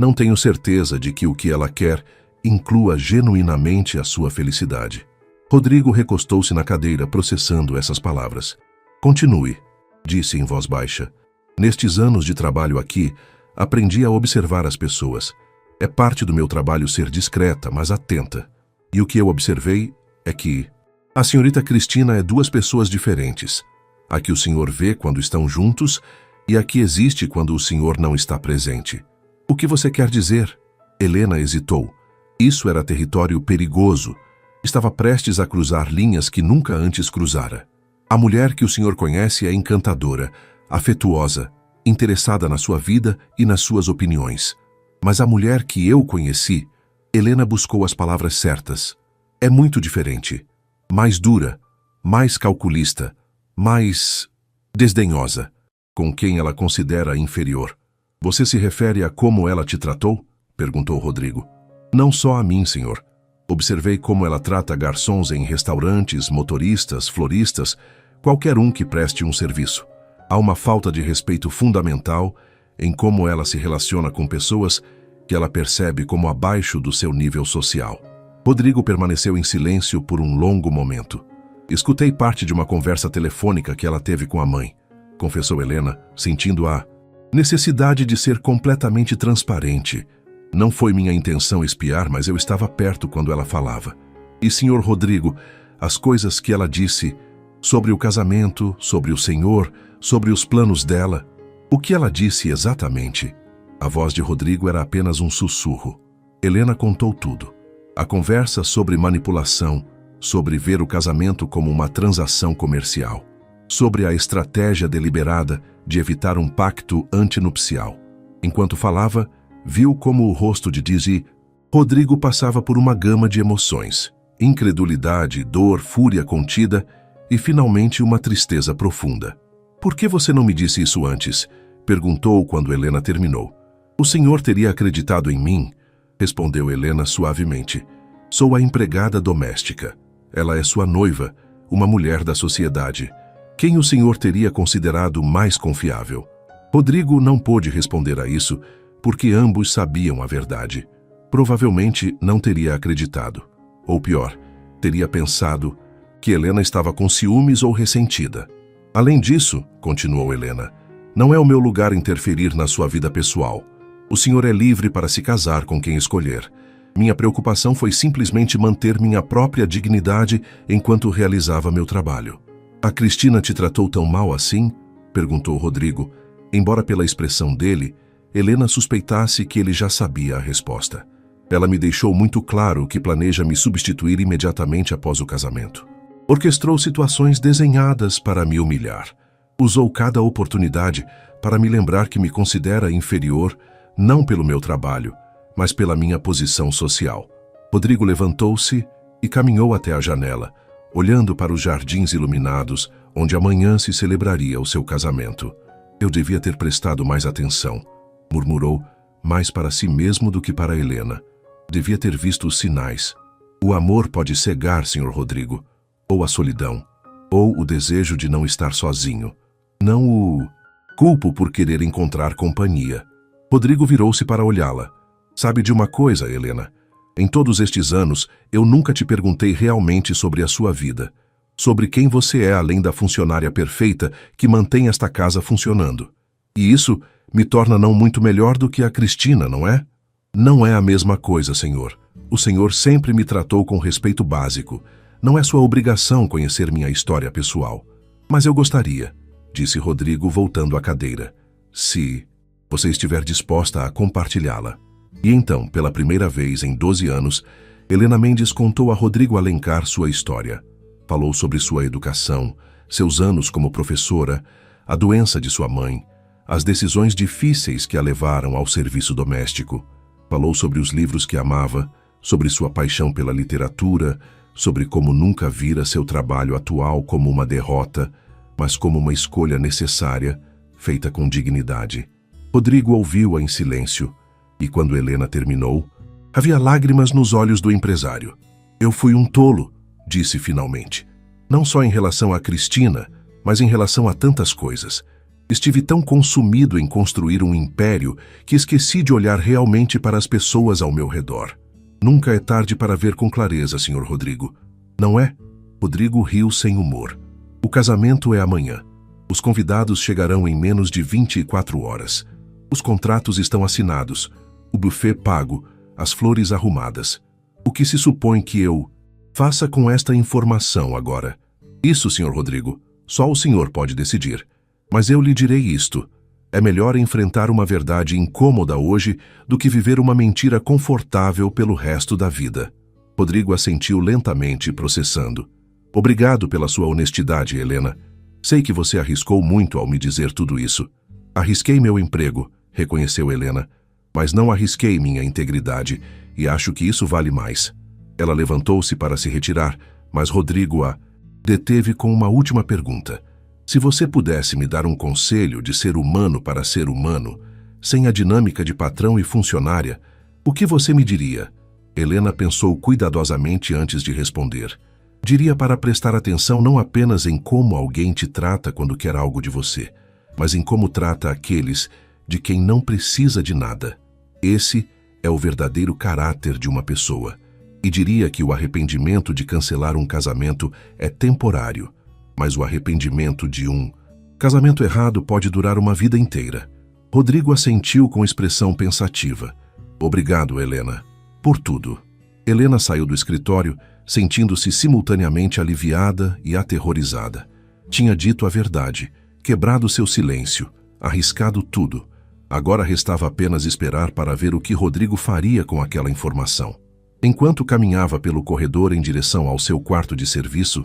"não tenho certeza de que o que ela quer inclua genuinamente a sua felicidade." Rodrigo recostou-se na cadeira, processando essas palavras. "Continue", disse em voz baixa. "Nestes anos de trabalho aqui, aprendi a observar as pessoas. É parte do meu trabalho ser discreta, mas atenta. E o que eu observei é que a senhorita Cristina é duas pessoas diferentes. A que o senhor vê quando estão juntos e a que existe quando o senhor não está presente." "O que você quer dizer?" Helena hesitou. Isso era território perigoso. Estava prestes a cruzar linhas que nunca antes cruzara. "A mulher que o senhor conhece é encantadora, afetuosa, interessada na sua vida e nas suas opiniões. Mas a mulher que eu conheci," Helena buscou as palavras certas, "é muito diferente. Mais dura, mais calculista, mais desdenhosa, com quem ela considera inferior." "Você se refere a como ela te tratou?" perguntou Rodrigo. "Não só a mim, senhor. Observei como ela trata garçons em restaurantes, motoristas, floristas, qualquer um que preste um serviço. Há uma falta de respeito fundamental em como ela se relaciona com pessoas que ela percebe como abaixo do seu nível social." Rodrigo permaneceu em silêncio por um longo momento. "Escutei parte de uma conversa telefônica que ela teve com a mãe", confessou Helena, sentindo a necessidade de ser completamente transparente. "Não foi minha intenção espiar, mas eu estava perto quando ela falava. E, senhor Rodrigo, as coisas que ela disse sobre o casamento, sobre o senhor, sobre os planos dela, o que ela disse exatamente?" A voz de Rodrigo era apenas um sussurro. Helena contou tudo. A conversa sobre manipulação, sobre ver o casamento como uma transação comercial, sobre a estratégia deliberada de evitar um pacto antinupcial. Enquanto falava, viu como o rosto de Dizzy Rodrigo passava por uma gama de emoções: incredulidade, dor, fúria contida e, finalmente, uma tristeza profunda. "Por que você não me disse isso antes?" perguntou quando Helena terminou. "O senhor teria acreditado em mim?" respondeu Helena suavemente. "Sou a empregada doméstica. Ela é sua noiva, uma mulher da sociedade. Quem o senhor teria considerado mais confiável?" Rodrigo não pôde responder a isso porque ambos sabiam a verdade. Provavelmente não teria acreditado. Ou pior, teria pensado que Helena estava com ciúmes ou ressentida. "Além disso", continuou Helena, "não é o meu lugar interferir na sua vida pessoal. O senhor é livre para se casar com quem escolher. Minha preocupação foi simplesmente manter minha própria dignidade enquanto realizava meu trabalho." "A Cristina te tratou tão mal assim?" perguntou Rodrigo, embora pela expressão dele, Helena suspeitasse que ele já sabia a resposta. "Ela me deixou muito claro que planeja me substituir imediatamente após o casamento. Orquestrou situações desenhadas para me humilhar. Usou cada oportunidade para me lembrar que me considera inferior, não pelo meu trabalho, mas pela minha posição social." Rodrigo levantou-se e caminhou até a janela, olhando para os jardins iluminados, onde amanhã se celebraria o seu casamento. "Eu devia ter prestado mais atenção", murmurou, mais para si mesmo do que para Helena. "Devia ter visto os sinais. O amor pode cegar, Sr. Rodrigo, ou a solidão, ou o desejo de não estar sozinho. Não o culpo por querer encontrar companhia." Rodrigo virou-se para olhá-la. "Sabe de uma coisa, Helena? Em todos estes anos, eu nunca te perguntei realmente sobre a sua vida, sobre quem você é além da funcionária perfeita que mantém esta casa funcionando. E isso me torna não muito melhor do que a Cristina, não é?" "Não é a mesma coisa, senhor. O senhor sempre me tratou com respeito básico. Não é sua obrigação conhecer minha história pessoal. Mas eu gostaria", disse Rodrigo, voltando à cadeira, "se você estiver disposta a compartilhá-la." E então, pela primeira vez em 12 anos, Helena Mendes contou a Rodrigo Alencar sua história. Falou sobre sua educação, seus anos como professora, a doença de sua mãe, as decisões difíceis que a levaram ao serviço doméstico. Falou sobre os livros que amava, sobre sua paixão pela literatura, sobre como nunca vira seu trabalho atual como uma derrota, mas como uma escolha necessária, feita com dignidade. Rodrigo ouviu-a em silêncio, e quando Helena terminou, havia lágrimas nos olhos do empresário. "Eu fui um tolo", disse finalmente. "Não só em relação a Cristina, mas em relação a tantas coisas. Estive tão consumido em construir um império que esqueci de olhar realmente para as pessoas ao meu redor. Nunca é tarde para ver com clareza, Sr. Rodrigo. Não é?" Rodrigo riu sem humor. "O casamento é amanhã. Os convidados chegarão em menos de 24 horas. Os contratos estão assinados, o buffet pago, as flores arrumadas. O que se supõe que eu faça com esta informação agora?" "Isso, Sr. Rodrigo, só o senhor pode decidir. Mas eu lhe direi isto: é melhor enfrentar uma verdade incômoda hoje do que viver uma mentira confortável pelo resto da vida." Rodrigo assentiu lentamente, processando. "Obrigado pela sua honestidade, Helena. Sei que você arriscou muito ao me dizer tudo isso." "Arrisquei meu emprego", reconheceu Helena, "mas não arrisquei minha integridade, e acho que isso vale mais." Ela levantou-se para se retirar, mas Rodrigo a deteve com uma última pergunta. "Se você pudesse me dar um conselho de ser humano para ser humano, sem a dinâmica de patrão e funcionária, o que você me diria?" Helena pensou cuidadosamente antes de responder. "Diria para prestar atenção não apenas em como alguém te trata quando quer algo de você, mas em como trata aqueles de quem não precisa de nada. Esse é o verdadeiro caráter de uma pessoa. E diria que o arrependimento de cancelar um casamento é temporário, mas o arrependimento de um casamento errado pode durar uma vida inteira." Rodrigo assentiu com expressão pensativa. "Obrigado, Helena, por tudo." Helena saiu do escritório, sentindo-se simultaneamente aliviada e aterrorizada. Tinha dito a verdade, quebrado seu silêncio, arriscado tudo. Agora restava apenas esperar para ver o que Rodrigo faria com aquela informação. Enquanto caminhava pelo corredor em direção ao seu quarto de serviço,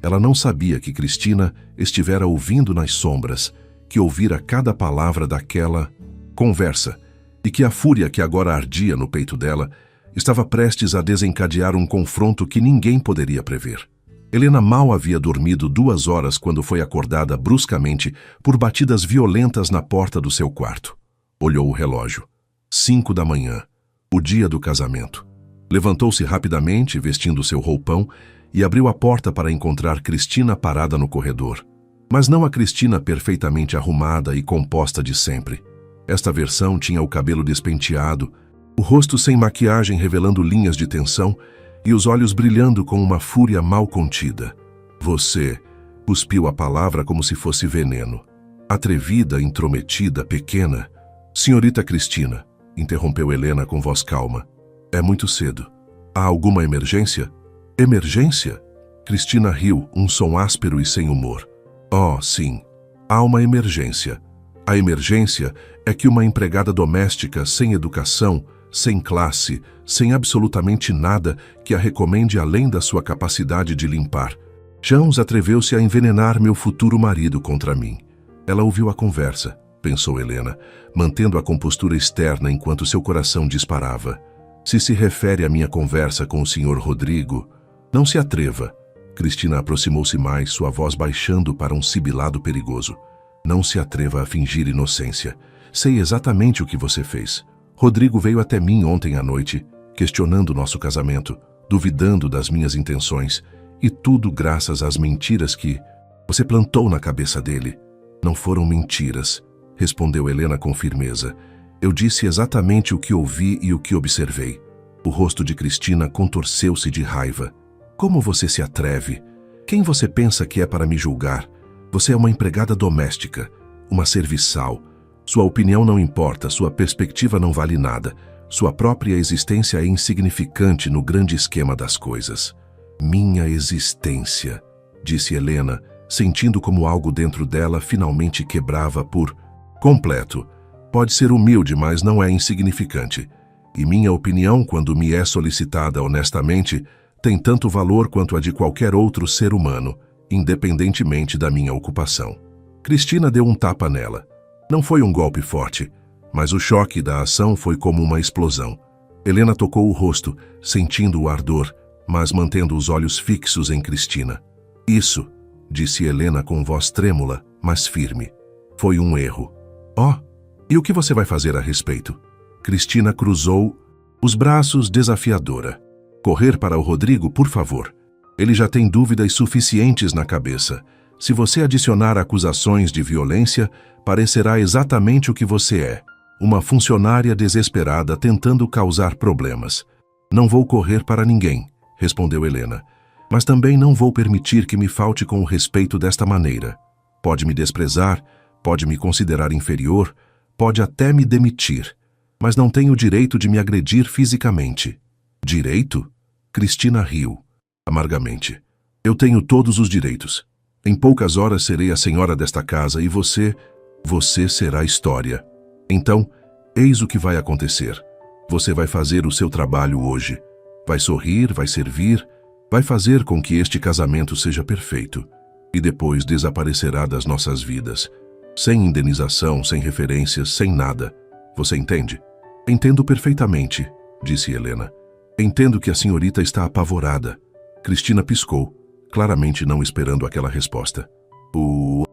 ela não sabia que Cristina estivera ouvindo nas sombras, que ouvira cada palavra daquela conversa e que a fúria que agora ardia no peito dela estava prestes a desencadear um confronto que ninguém poderia prever. Helena mal havia dormido 2 horas quando foi acordada bruscamente por batidas violentas na porta do seu quarto. Olhou o relógio. 5 da manhã, o dia do casamento. Levantou-se rapidamente, vestindo seu roupão, e abriu a porta para encontrar Cristina parada no corredor. Mas não a Cristina perfeitamente arrumada e composta de sempre. Esta versão tinha o cabelo despenteado, o rosto sem maquiagem revelando linhas de tensão e os olhos brilhando com uma fúria mal contida. Você cuspiu a palavra como se fosse veneno. Atrevida, intrometida, pequena. Senhorita Cristina, interrompeu Helena com voz calma. É muito cedo. Há alguma emergência? Emergência? Cristina riu, um som áspero e sem humor. Oh, sim. Há uma emergência. A emergência é que uma empregada doméstica sem educação, sem classe, sem absolutamente nada que a recomende além da sua capacidade de limpar. Jones atreveu-se a envenenar meu futuro marido contra mim. Ela ouviu a conversa, pensou Helena, mantendo a compostura externa enquanto seu coração disparava. Se refere à minha conversa com o Sr. Rodrigo, não se atreva. Cristina aproximou-se mais, sua voz baixando para um sibilado perigoso. Não se atreva a fingir inocência. Sei exatamente o que você fez. Rodrigo veio até mim ontem à noite, questionando nosso casamento, duvidando das minhas intenções, e tudo graças às mentiras que você plantou na cabeça dele. Não foram mentiras, respondeu Helena com firmeza. Eu disse exatamente o que ouvi e o que observei. O rosto de Cristina contorceu-se de raiva. Como você se atreve? Quem você pensa que é para me julgar? Você é uma empregada doméstica, uma serviçal. Sua opinião não importa, sua perspectiva não vale nada. Sua própria existência é insignificante no grande esquema das coisas. Minha existência, disse Helena, sentindo como algo dentro dela finalmente quebrava por completo. Pode ser humilde, mas não é insignificante. E minha opinião, quando me é solicitada honestamente, tem tanto valor quanto a de qualquer outro ser humano, independentemente da minha ocupação. Cristina deu um tapa nela. Não foi um golpe forte, mas o choque da ação foi como uma explosão. Helena tocou o rosto, sentindo o ardor, mas mantendo os olhos fixos em Cristina. Isso, disse Helena com voz trêmula, mas firme. Foi um erro. Oh, e o que você vai fazer a respeito? Cristina cruzou os braços desafiadora. Correr para o Rodrigo, por favor. Ele já tem dúvidas suficientes na cabeça. Se você adicionar acusações de violência, parecerá exatamente o que você é. Uma funcionária desesperada tentando causar problemas. Não vou correr para ninguém, respondeu Helena. Mas também não vou permitir que me falte com o respeito desta maneira. Pode me desprezar, pode me considerar inferior, pode até me demitir. Mas não tem o direito de me agredir fisicamente. Direito? Cristina riu, amargamente. Eu tenho todos os direitos. Em poucas horas serei a senhora desta casa e você será história. Então, eis o que vai acontecer. Você vai fazer o seu trabalho hoje. Vai sorrir, vai servir, vai fazer com que este casamento seja perfeito. E depois desaparecerá das nossas vidas. Sem indenização, sem referências, sem nada. Você entende? Entendo perfeitamente, disse Helena. Entendo que a senhorita está apavorada. Cristina piscou, claramente não esperando aquela resposta. O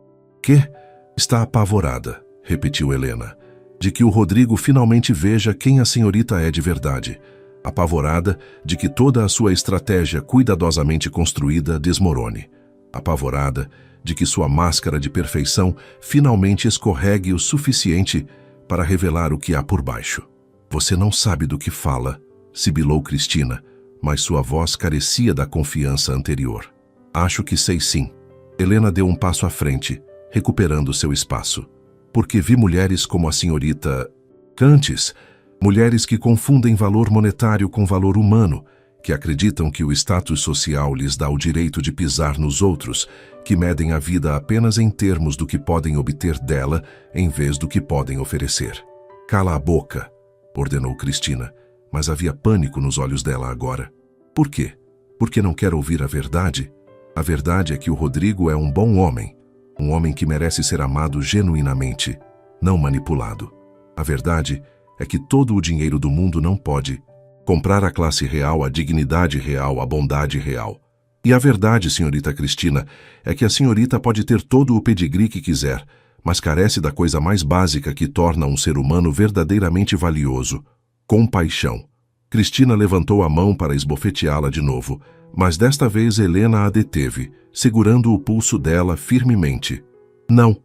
quê? Está apavorada, repetiu Helena. De que o Rodrigo finalmente veja quem a senhorita é de verdade. Apavorada de que toda a sua estratégia cuidadosamente construída desmorone. Apavorada de que sua máscara de perfeição finalmente escorregue o suficiente para revelar o que há por baixo. Você não sabe do que fala, sibilou Cristina, mas sua voz carecia da confiança anterior. Acho que sei sim. Helena deu um passo à frente, recuperando seu espaço. Porque vi mulheres como a senhorita Cantes, mulheres que confundem valor monetário com valor humano, que acreditam que o status social lhes dá o direito de pisar nos outros, que medem a vida apenas em termos do que podem obter dela em vez do que podem oferecer. Cala a boca, ordenou Cristina, mas havia pânico nos olhos dela agora. Por quê? Porque não quer ouvir a verdade? A verdade é que o Rodrigo é um bom homem, um homem que merece ser amado genuinamente, não manipulado. A verdade é que todo o dinheiro do mundo não pode comprar a classe real, a dignidade real, a bondade real. E a verdade, senhorita Cristina, é que a senhorita pode ter todo o pedigree que quiser, mas carece da coisa mais básica que torna um ser humano verdadeiramente valioso: compaixão. Cristina levantou a mão para esbofeteá-la de novo, mas desta vez Helena a deteve, segurando o pulso dela firmemente. Não,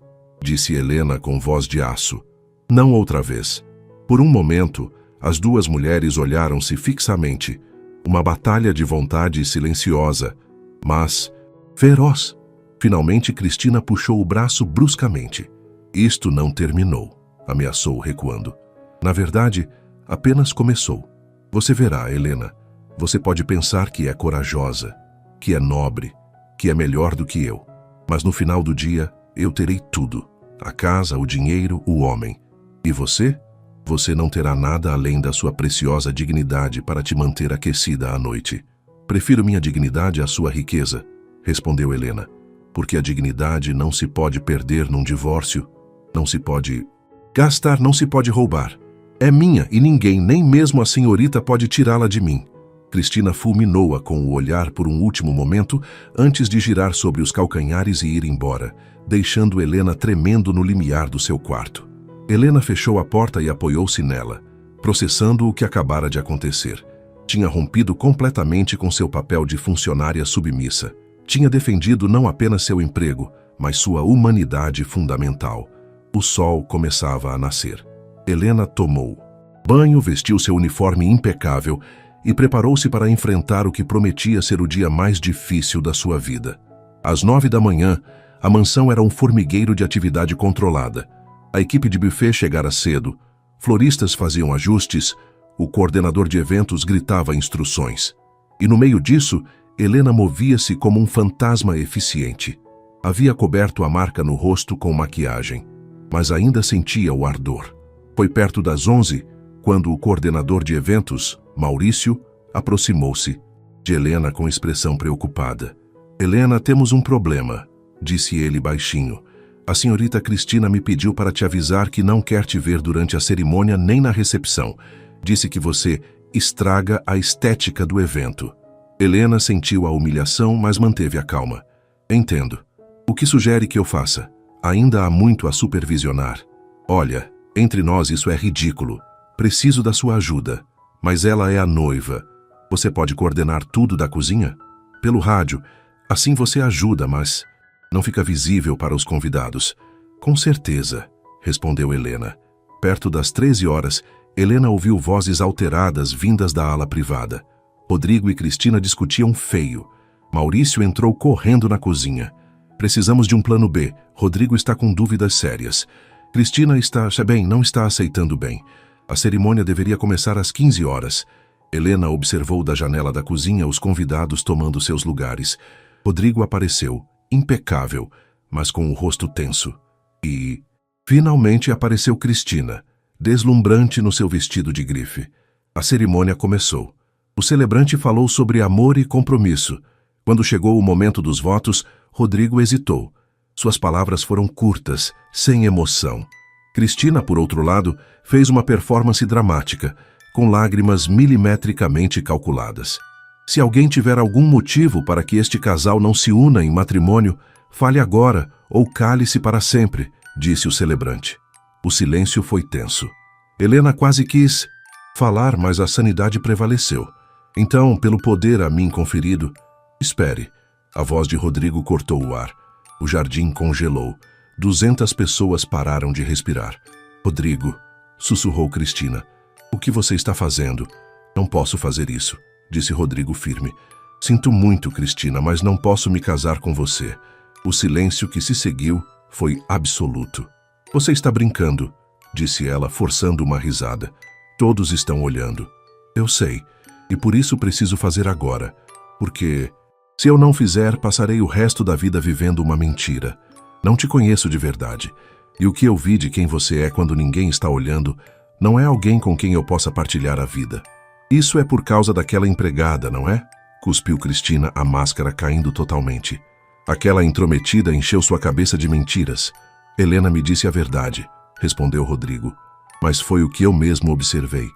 disse Helena com voz de aço. Não outra vez. Por um momento, as duas mulheres olharam-se fixamente. Uma batalha de vontade silenciosa, mas feroz. Finalmente, Cristina puxou o braço bruscamente. Isto não terminou, ameaçou recuando. Na verdade, apenas começou. Você verá, Helena. Você pode pensar que é corajosa, que é nobre, que é melhor do que eu. Mas no final do dia, eu terei tudo. A casa, o dinheiro, o homem. E você? Você não terá nada além da sua preciosa dignidade para te manter aquecida à noite. Prefiro minha dignidade à sua riqueza, respondeu Helena. Porque a dignidade não se pode perder num divórcio, não se pode gastar, não se pode roubar. É minha e ninguém, nem mesmo a senhorita, pode tirá-la de mim. Cristina fulminou-a com o olhar por um último momento antes de girar sobre os calcanhares e ir embora, deixando Helena tremendo no limiar do seu quarto. Helena fechou a porta e apoiou-se nela, processando o que acabara de acontecer. Tinha rompido completamente com seu papel de funcionária submissa. Tinha defendido não apenas seu emprego, mas sua humanidade fundamental. O sol começava a nascer. Helena tomou banho, vestiu seu uniforme impecável e preparou-se para enfrentar o que prometia ser o dia mais difícil da sua vida. Às 9 da manhã, a mansão era um formigueiro de atividade controlada. A equipe de buffet chegara cedo, floristas faziam ajustes, o coordenador de eventos gritava instruções. E no meio disso, Helena movia-se como um fantasma eficiente. Havia coberto a marca no rosto com maquiagem, mas ainda sentia o ardor. Foi perto das 11, quando o coordenador de eventos, Maurício, aproximou-se de Helena com expressão preocupada. Helena, temos um problema, disse ele baixinho. A senhorita Cristina me pediu para te avisar que não quer te ver durante a cerimônia nem na recepção. Disse que você estraga a estética do evento. Helena sentiu a humilhação, mas manteve a calma. Entendo. O que sugere que eu faça? Ainda há muito a supervisionar. Olha, entre nós isso é ridículo. Preciso da sua ajuda. Mas ela é a noiva. Você pode coordenar tudo da cozinha? Pelo rádio. Assim você ajuda, mas não fica visível para os convidados. Com certeza, respondeu Helena. Perto das 13 horas, Helena ouviu vozes alteradas vindas da ala privada. Rodrigo e Cristina discutiam feio. Maurício entrou correndo na cozinha. Precisamos de um plano B. Rodrigo está com dúvidas sérias. Cristina não está aceitando bem. A cerimônia deveria começar às 15 horas. Helena observou da janela da cozinha os convidados tomando seus lugares. Rodrigo apareceu, impecável, mas com o rosto tenso. E, finalmente, apareceu Cristina, deslumbrante no seu vestido de grife. A cerimônia começou. O celebrante falou sobre amor e compromisso. Quando chegou o momento dos votos, Rodrigo hesitou. Suas palavras foram curtas, sem emoção. Cristina, por outro lado, fez uma performance dramática, com lágrimas milimetricamente calculadas. Se alguém tiver algum motivo para que este casal não se una em matrimônio, fale agora ou cale-se para sempre, disse o celebrante. O silêncio foi tenso. Helena quase quis falar, mas a sanidade prevaleceu. Então, pelo poder a mim conferido... Espere. A voz de Rodrigo cortou o ar. O jardim congelou. 200 pessoas pararam de respirar. Rodrigo, sussurrou Cristina. O que você está fazendo? Não posso fazer isso, disse Rodrigo firme. Sinto muito, Cristina, mas não posso me casar com você. O silêncio que se seguiu foi absoluto. Você está brincando, disse ela, forçando uma risada. Todos estão olhando. Eu sei, e por isso preciso fazer agora. Porque, se eu não fizer, passarei o resto da vida vivendo uma mentira. Não te conheço de verdade. E o que eu vi de quem você é quando ninguém está olhando Não é alguém com quem eu possa partilhar a vida. Isso é por causa daquela empregada, não é? Cuspiu Cristina, a máscara caindo totalmente. Aquela intrometida encheu sua cabeça de mentiras. Helena me disse a verdade, respondeu Rodrigo. Mas foi o que eu mesmo observei.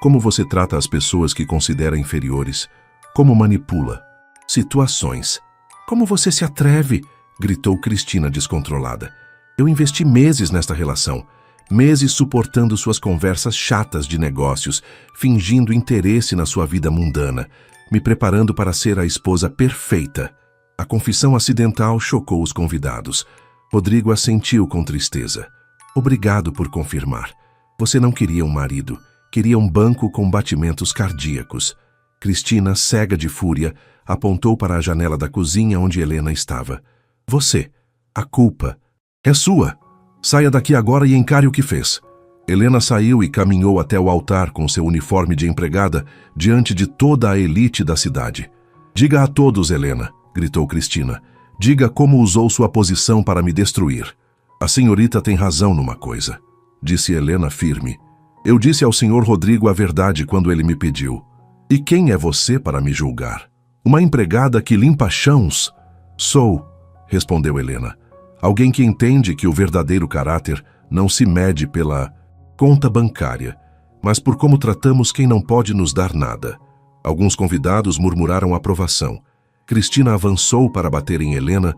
Como você trata as pessoas que considera inferiores. Como manipula. Situações. Como você se atreve? Gritou Cristina descontrolada. Eu investi meses nesta relação. Meses suportando suas conversas chatas de negócios, fingindo interesse na sua vida mundana, me preparando para ser a esposa perfeita. A confissão acidental chocou os convidados. Rodrigo assentiu com tristeza. Obrigado por confirmar. Você não queria um marido, queria um banco com batimentos cardíacos. Cristina, cega de fúria, apontou para a janela da cozinha onde Helena estava. Você, a culpa, é sua. Saia daqui agora e encare o que fez. Helena saiu e caminhou até o altar com seu uniforme de empregada diante de toda a elite da cidade. Diga a todos, Helena, gritou Cristina. Diga como usou sua posição para me destruir. A senhorita tem razão numa coisa, disse Helena firme. Eu disse ao senhor Rodrigo a verdade quando ele me pediu. E quem é você para me julgar? Uma empregada que limpa chãos? Sou, respondeu Helena. Alguém que entende que o verdadeiro caráter não se mede pela conta bancária, mas por como tratamos quem não pode nos dar nada. Alguns convidados murmuraram aprovação. Cristina avançou para bater em Helena,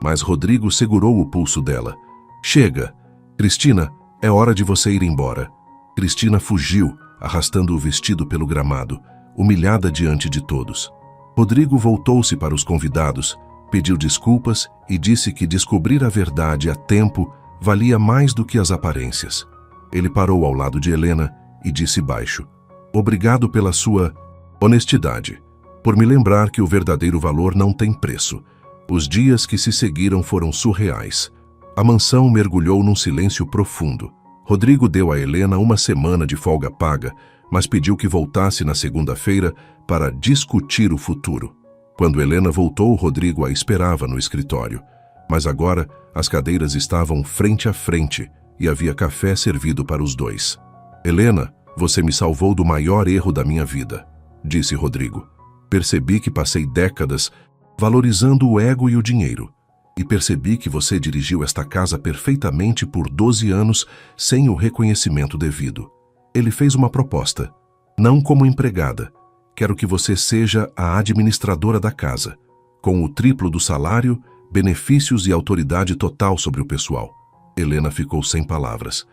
mas Rodrigo segurou o pulso dela. Chega! Cristina, é hora de você ir embora. Cristina fugiu, arrastando o vestido pelo gramado, humilhada diante de todos. Rodrigo voltou-se para os convidados, pediu desculpas e disse que descobrir a verdade a tempo valia mais do que as aparências. Ele parou ao lado de Helena e disse baixo: Obrigado pela sua honestidade, por me lembrar que o verdadeiro valor não tem preço. Os dias que se seguiram foram surreais. A mansão mergulhou num silêncio profundo. Rodrigo deu a Helena uma semana de folga paga, mas pediu que voltasse na segunda-feira para discutir o futuro. Quando Helena voltou, Rodrigo a esperava no escritório. Mas agora as cadeiras estavam frente a frente e havia café servido para os dois. Helena, você me salvou do maior erro da minha vida, disse Rodrigo. Percebi que passei décadas valorizando o ego e o dinheiro. E percebi que você dirigiu esta casa perfeitamente por 12 anos sem o reconhecimento devido. Ele fez uma proposta. Não como empregada. Quero que você seja a administradora da casa, com o triplo do salário, benefícios e autoridade total sobre o pessoal. Helena ficou sem palavras.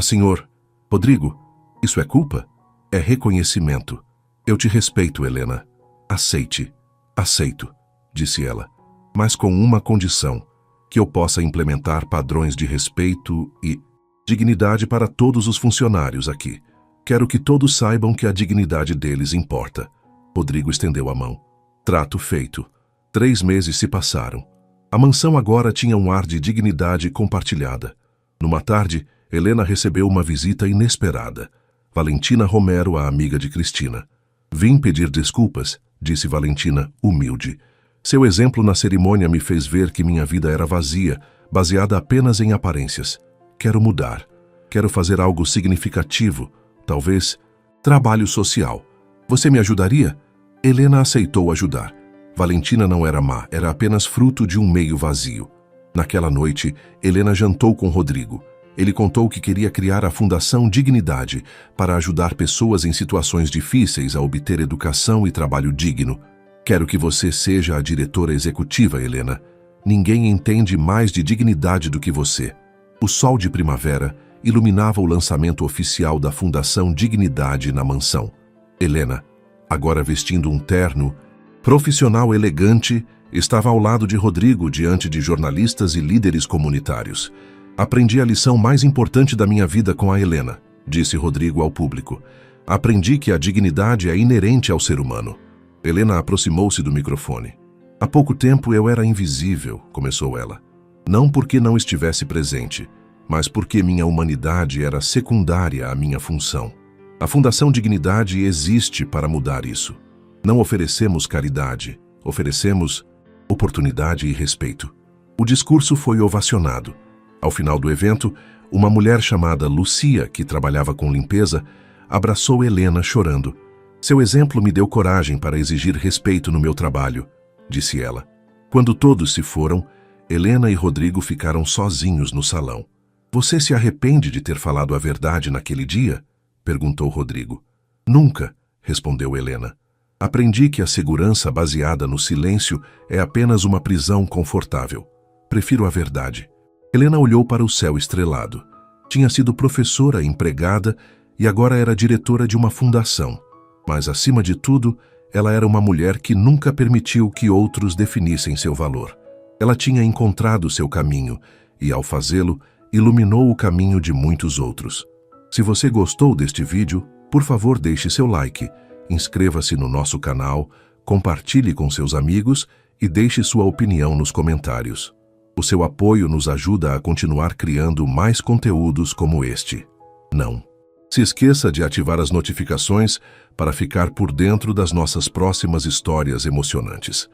Senhor, Rodrigo, isso é culpa? É reconhecimento. Eu te respeito, Helena. Aceite. Aceito, disse ela, mas com uma condição, que eu possa implementar padrões de respeito e dignidade para todos os funcionários aqui. Quero que todos saibam que a dignidade deles importa. Rodrigo estendeu a mão. Trato feito. 3 meses se passaram. A mansão agora tinha um ar de dignidade compartilhada. Numa tarde, Helena recebeu uma visita inesperada. Valentina Romero, a amiga de Cristina. Vim pedir desculpas, disse Valentina, humilde. Seu exemplo na cerimônia me fez ver que minha vida era vazia, baseada apenas em aparências. Quero mudar. Quero fazer algo significativo. Talvez trabalho social. Você me ajudaria? Helena aceitou ajudar. Valentina não era má, era apenas fruto de um meio vazio. Naquela noite, Helena jantou com Rodrigo. Ele contou que queria criar a Fundação Dignidade para ajudar pessoas em situações difíceis a obter educação e trabalho digno. Quero que você seja a diretora executiva, Helena. Ninguém entende mais de dignidade do que você. O sol de primavera iluminava o lançamento oficial da Fundação Dignidade na mansão. Helena, agora vestindo um terno, profissional elegante, estava ao lado de Rodrigo diante de jornalistas e líderes comunitários. Aprendi a lição mais importante da minha vida com a Helena, disse Rodrigo ao público. Aprendi que a dignidade é inerente ao ser humano. Helena aproximou-se do microfone. Há pouco tempo eu era invisível, começou ela. Não porque não estivesse presente, mas porque minha humanidade era secundária à minha função. A Fundação Dignidade existe para mudar isso. Não oferecemos caridade, oferecemos oportunidade e respeito. O discurso foi ovacionado. Ao final do evento, Uma mulher chamada Lucia, que trabalhava com limpeza, abraçou Helena chorando. Seu exemplo me deu coragem para exigir respeito no meu trabalho, disse ela. Quando todos se foram, Helena e Rodrigo ficaram sozinhos no salão. Você se arrepende de ter falado a verdade naquele dia? Perguntou Rodrigo. Nunca, respondeu Helena. Aprendi que a segurança baseada no silêncio é apenas uma prisão confortável. Prefiro a verdade. Helena olhou para o céu estrelado. Tinha sido professora empregada e agora era diretora de uma fundação. Mas, acima de tudo, ela era uma mulher que nunca permitiu que outros definissem seu valor. Ela tinha encontrado seu caminho e, ao fazê-lo, iluminou o caminho de muitos outros. Se você gostou deste vídeo, por favor deixe seu like, inscreva-se no nosso canal, compartilhe com seus amigos e deixe sua opinião nos comentários. O seu apoio nos ajuda a continuar criando mais conteúdos como este. Não se esqueça de ativar as notificações para ficar por dentro das nossas próximas histórias emocionantes.